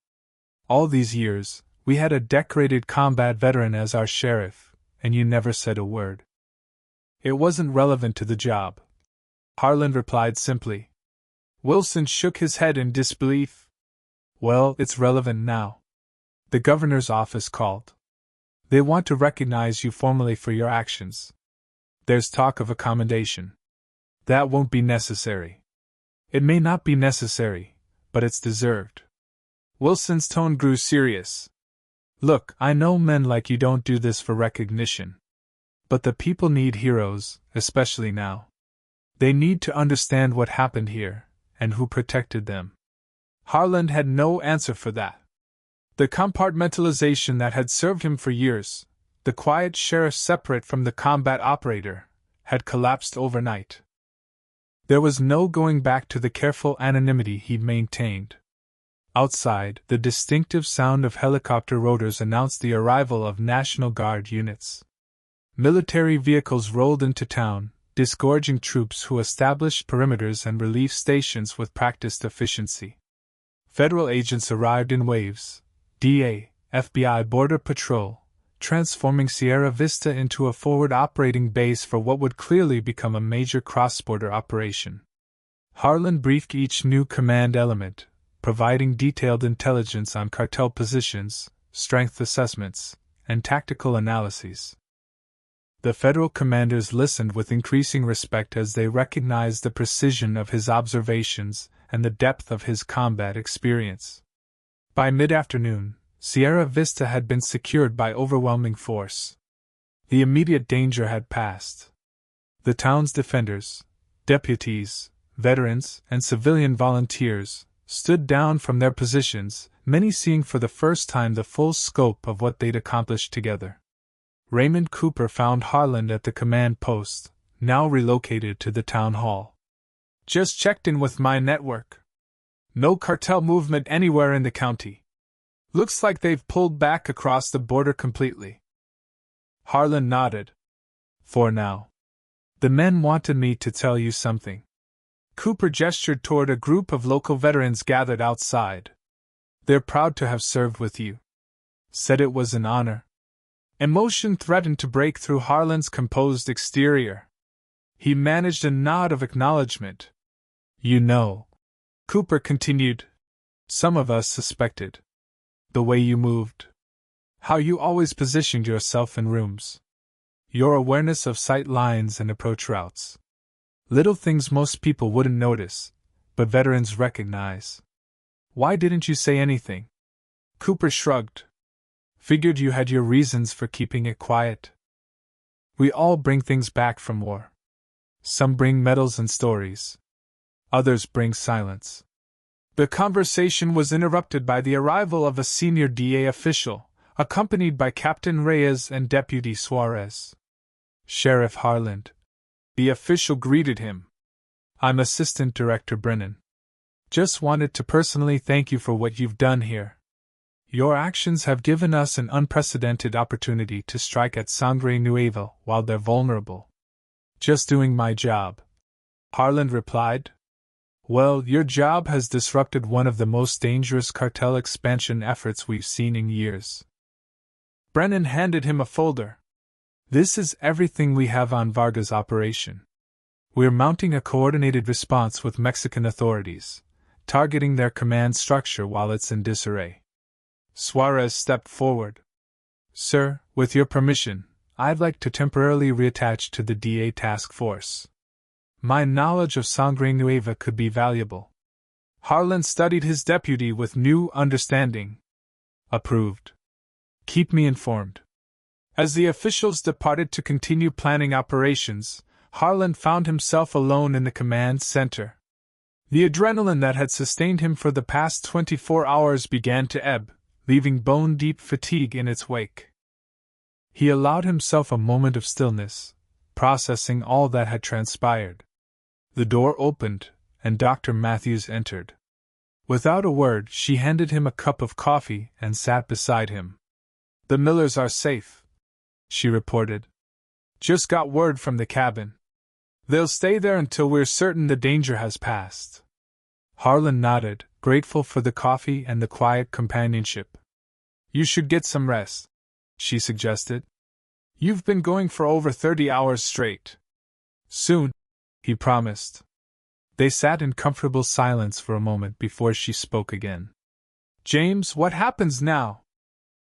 "All these years, we had a decorated combat veteran as our sheriff, and you never said a word." "It wasn't relevant to the job," Harland replied simply. Wilson shook his head in disbelief. "Well, it's relevant now. The governor's office called. They want to recognize you formally for your actions. There's talk of a commendation." "That won't be necessary." "It may not be necessary, but it's deserved." Wilson's tone grew serious. "Look, I know men like you don't do this for recognition. But the people need heroes, especially now. They need to understand what happened here, and who protected them." Harland had no answer for that. The compartmentalization that had served him for years, the quiet sheriff separate from the combat operator, had collapsed overnight. There was no going back to the careful anonymity he'd maintained. Outside, the distinctive sound of helicopter rotors announced the arrival of National Guard units. Military vehicles rolled into town, disgorging troops who established perimeters and relief stations with practiced efficiency. Federal agents arrived in waves, DA, FBI Border Patrol, transforming Sierra Vista into a forward operating base for what would clearly become a major cross-border operation. Harland briefed each new command element, providing detailed intelligence on cartel positions, strength assessments, and tactical analyses. The federal commanders listened with increasing respect as they recognized the precision of his observations and the depth of his combat experience. By mid-afternoon, Sierra Vista had been secured by overwhelming force. The immediate danger had passed. The town's defenders, deputies, veterans, and civilian volunteers stood down from their positions, many seeing for the first time the full scope of what they'd accomplished together. Raymond Cooper found Harland at the command post, now relocated to the town hall. "Just checked in with my network. No cartel movement anywhere in the county. Looks like they've pulled back across the border completely." Harland nodded. "For now. The men wanted me to tell you something." Cooper gestured toward a group of local veterans gathered outside. "They're proud to have served with you. Said it was an honor." Emotion threatened to break through Harland's composed exterior. He managed a nod of acknowledgement. "You know," Cooper continued, Some of us suspected. The way you moved. How you always positioned yourself in rooms. Your awareness of sight lines and approach routes. Little things most people wouldn't notice, but veterans recognize. Why didn't you say anything? Cooper shrugged. Figured you had your reasons for keeping it quiet. We all bring things back from war. Some bring medals and stories. Others bring silence. The conversation was interrupted by the arrival of a senior DA official, accompanied by Captain Reyes and Deputy Suarez. Sheriff Harland. The official greeted him. I'm Assistant Director Brennan. Just wanted to personally thank you for what you've done here. Your actions have given us an unprecedented opportunity to strike at Sangre Nueva while they're vulnerable. Just doing my job. Harland replied. Well, your job has disrupted one of the most dangerous cartel expansion efforts we've seen in years. Brennan handed him a folder. This is everything we have on Varga's operation. We're mounting a coordinated response with Mexican authorities, targeting their command structure while it's in disarray. Suarez stepped forward. Sir, with your permission, I'd like to temporarily reattach to the DA task force. My knowledge of Sangre Nueva could be valuable. Harland studied his deputy with new understanding. Approved. Keep me informed. As the officials departed to continue planning operations, Harland found himself alone in the command center. The adrenaline that had sustained him for the past 24 hours began to ebb, leaving bone-deep fatigue in its wake. He allowed himself a moment of stillness, processing all that had transpired. The door opened, and Dr. Matthews entered. Without a word, she handed him a cup of coffee and sat beside him. The Millers are safe, she reported. Just got word from the cabin. They'll stay there until we're certain the danger has passed. Harland nodded, grateful for the coffee and the quiet companionship. You should get some rest, she suggested. You've been going for over 30 hours straight. Soon, he promised. They sat in comfortable silence for a moment before she spoke again. James, what happens now?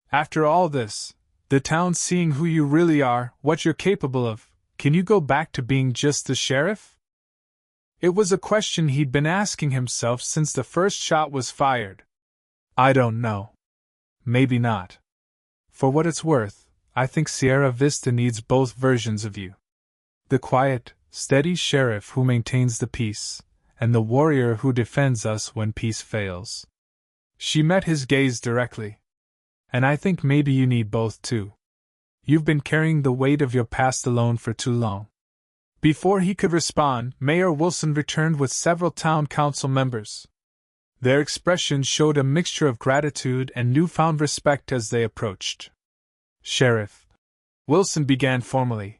After all this, the town seeing who you really are, what you're capable of, can you go back to being just the sheriff? It was a question he'd been asking himself since the first shot was fired. I don't know. Maybe not. For what it's worth, I think Sierra Vista needs both versions of you. The quiet, steady sheriff who maintains the peace, and the warrior who defends us when peace fails. She met his gaze directly. And I think maybe you need both too. You've been carrying the weight of your past alone for too long. Before he could respond, Mayor Wilson returned with several town council members. Their expressions showed a mixture of gratitude and newfound respect as they approached. Sheriff, Wilson began formally.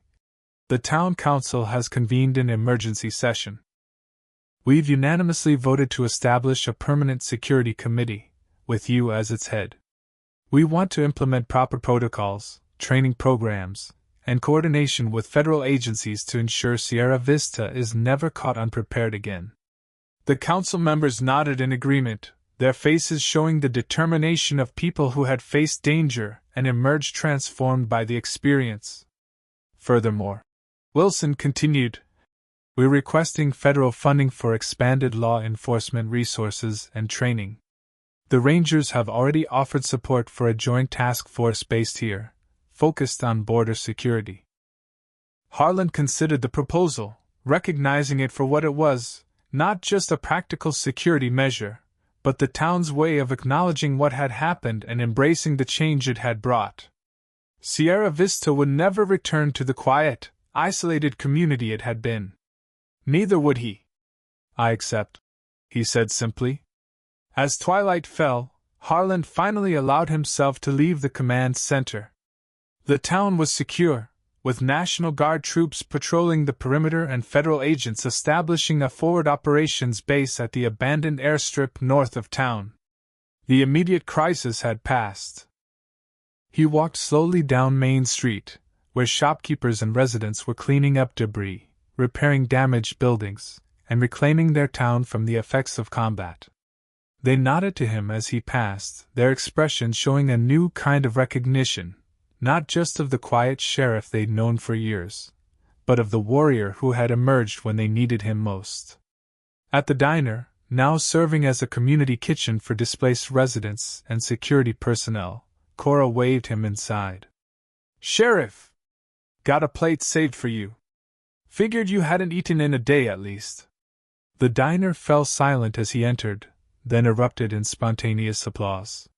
The town council has convened an emergency session. We've unanimously voted to establish a permanent security committee, with you as its head. We want to implement proper protocols, training programs, and coordination with federal agencies to ensure Sierra Vista is never caught unprepared again. The council members nodded in agreement, their faces showing the determination of people who had faced danger and emerged transformed by the experience. Furthermore, Wilson continued, we're requesting federal funding for expanded law enforcement resources and training. The Rangers have already offered support for a joint task force based here, focused on border security. Harland considered the proposal, recognizing it for what it was, not just a practical security measure, but the town's way of acknowledging what had happened and embracing the change it had brought. Sierra Vista would never return to the quiet, isolated community it had been. Neither would he. I accept, he said simply. As twilight fell, Harland finally allowed himself to leave the command center. The town was secure, with National Guard troops patrolling the perimeter and federal agents establishing a forward operations base at the abandoned airstrip north of town. The immediate crisis had passed. He walked slowly down Main Street, where shopkeepers and residents were cleaning up debris, repairing damaged buildings, and reclaiming their town from the effects of combat. They nodded to him as he passed, their expression showing a new kind of recognition, not just of the quiet sheriff they'd known for years, but of the warrior who had emerged when they needed him most. At the diner, now serving as a community kitchen for displaced residents and security personnel, Cora waved him inside. "Sheriff! Got a plate saved for you. Figured you hadn't eaten in a day at least." The diner fell silent as he entered, then erupted in spontaneous applause.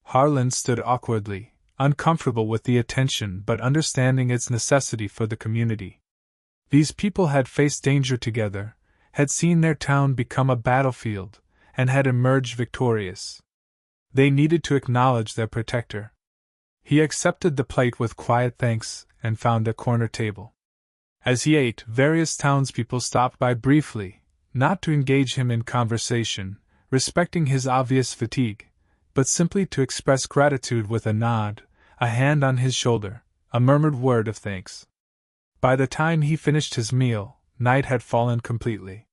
Harland stood awkwardly, uncomfortable with the attention but understanding its necessity for the community. These people had faced danger together, had seen their town become a battlefield, and had emerged victorious. They needed to acknowledge their protector. He accepted the plate with quiet thanks and found a corner table. As he ate, various townspeople stopped by briefly, not to engage him in conversation, respecting his obvious fatigue, but simply to express gratitude with a nod, a hand on his shoulder, a murmured word of thanks. By the time he finished his meal, night had fallen completely.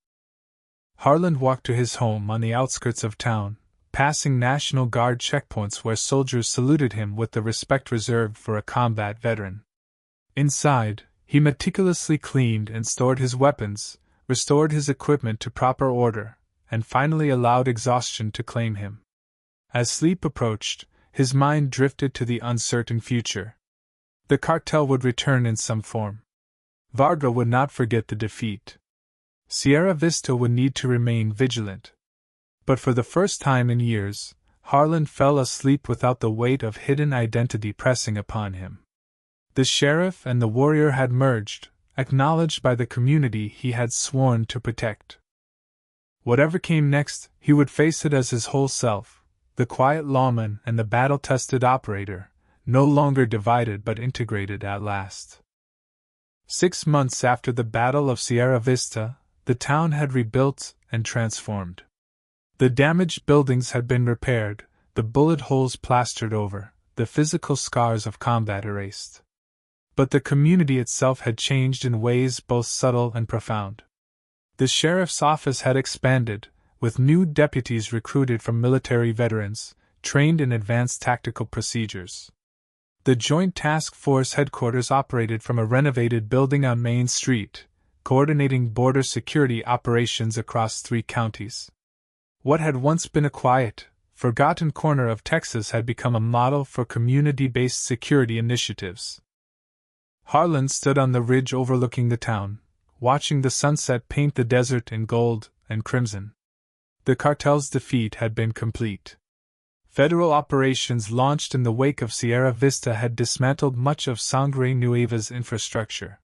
Harland walked to his home on the outskirts of town, passing National Guard checkpoints where soldiers saluted him with the respect reserved for a combat veteran. Inside, he meticulously cleaned and stored his weapons, restored his equipment to proper order, and finally allowed exhaustion to claim him. As sleep approached, his mind drifted to the uncertain future. The cartel would return in some form. Varga would not forget the defeat. Sierra Vista would need to remain vigilant. But for the first time in years, Harland fell asleep without the weight of hidden identity pressing upon him. The sheriff and the warrior had merged, acknowledged by the community he had sworn to protect. Whatever came next, he would face it as his whole self, the quiet lawman and the battle-tested operator, no longer divided but integrated at last. 6 months after the Battle of Sierra Vista, the town had rebuilt and transformed. The damaged buildings had been repaired, the bullet holes plastered over, the physical scars of combat erased. But the community itself had changed in ways both subtle and profound. The sheriff's office had expanded, with new deputies recruited from military veterans, trained in advanced tactical procedures. The Joint Task Force headquarters operated from a renovated building on Main Street, coordinating border security operations across 3 counties. What had once been a quiet, forgotten corner of Texas had become a model for community-based security initiatives. Harland stood on the ridge overlooking the town, watching the sunset paint the desert in gold and crimson. The cartel's defeat had been complete. Federal operations launched in the wake of Sierra Vista had dismantled much of Sangre Nueva's infrastructure.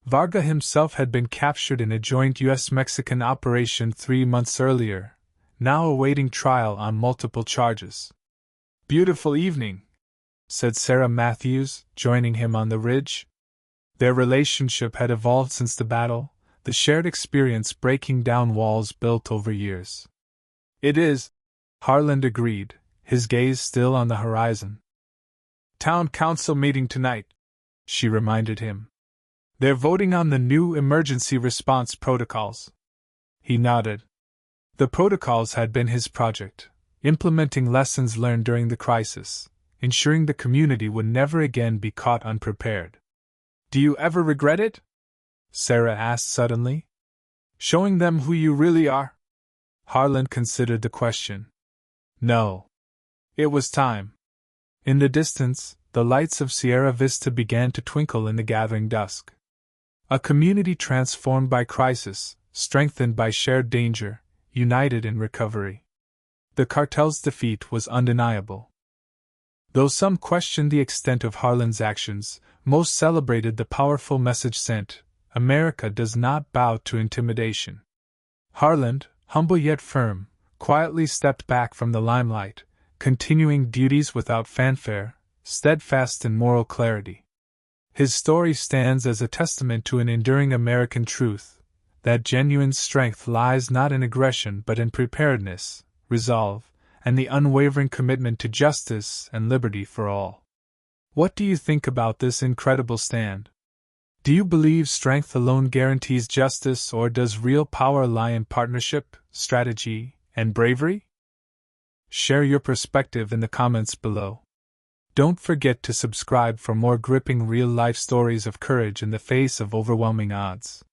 Varga himself had been captured in a joint U.S.-Mexican operation 3 months earlier, now awaiting trial on multiple charges. "Beautiful evening," said Sarah Matthews, joining him on the ridge. Their relationship had evolved since the battle, the shared experience breaking down walls built over years. "It is," Harland agreed, his gaze still on the horizon. "Town council meeting tonight," she reminded him. "They're voting on the new emergency response protocols." He nodded. The protocols had been his project, implementing lessons learned during the crisis, ensuring the community would never again be caught unprepared. "Do you ever regret it?" Sarah asked suddenly. "Showing them who you really are?" Harland considered the question. No. It was time. In the distance, the lights of Sierra Vista began to twinkle in the gathering dusk. A community transformed by crisis, strengthened by shared danger, united in recovery. The cartel's defeat was undeniable. Though some questioned the extent of Harland's actions, most celebrated the powerful message sent: America does not bow to intimidation. Harland, humble yet firm, quietly stepped back from the limelight, continuing duties without fanfare, steadfast in moral clarity. His story stands as a testament to an enduring American truth, that genuine strength lies not in aggression but in preparedness, resolve, and the unwavering commitment to justice and liberty for all. What do you think about this incredible stand? Do you believe strength alone guarantees justice, or does real power lie in partnership, strategy, and bravery? Share your perspective in the comments below. Don't forget to subscribe for more gripping real-life stories of courage in the face of overwhelming odds.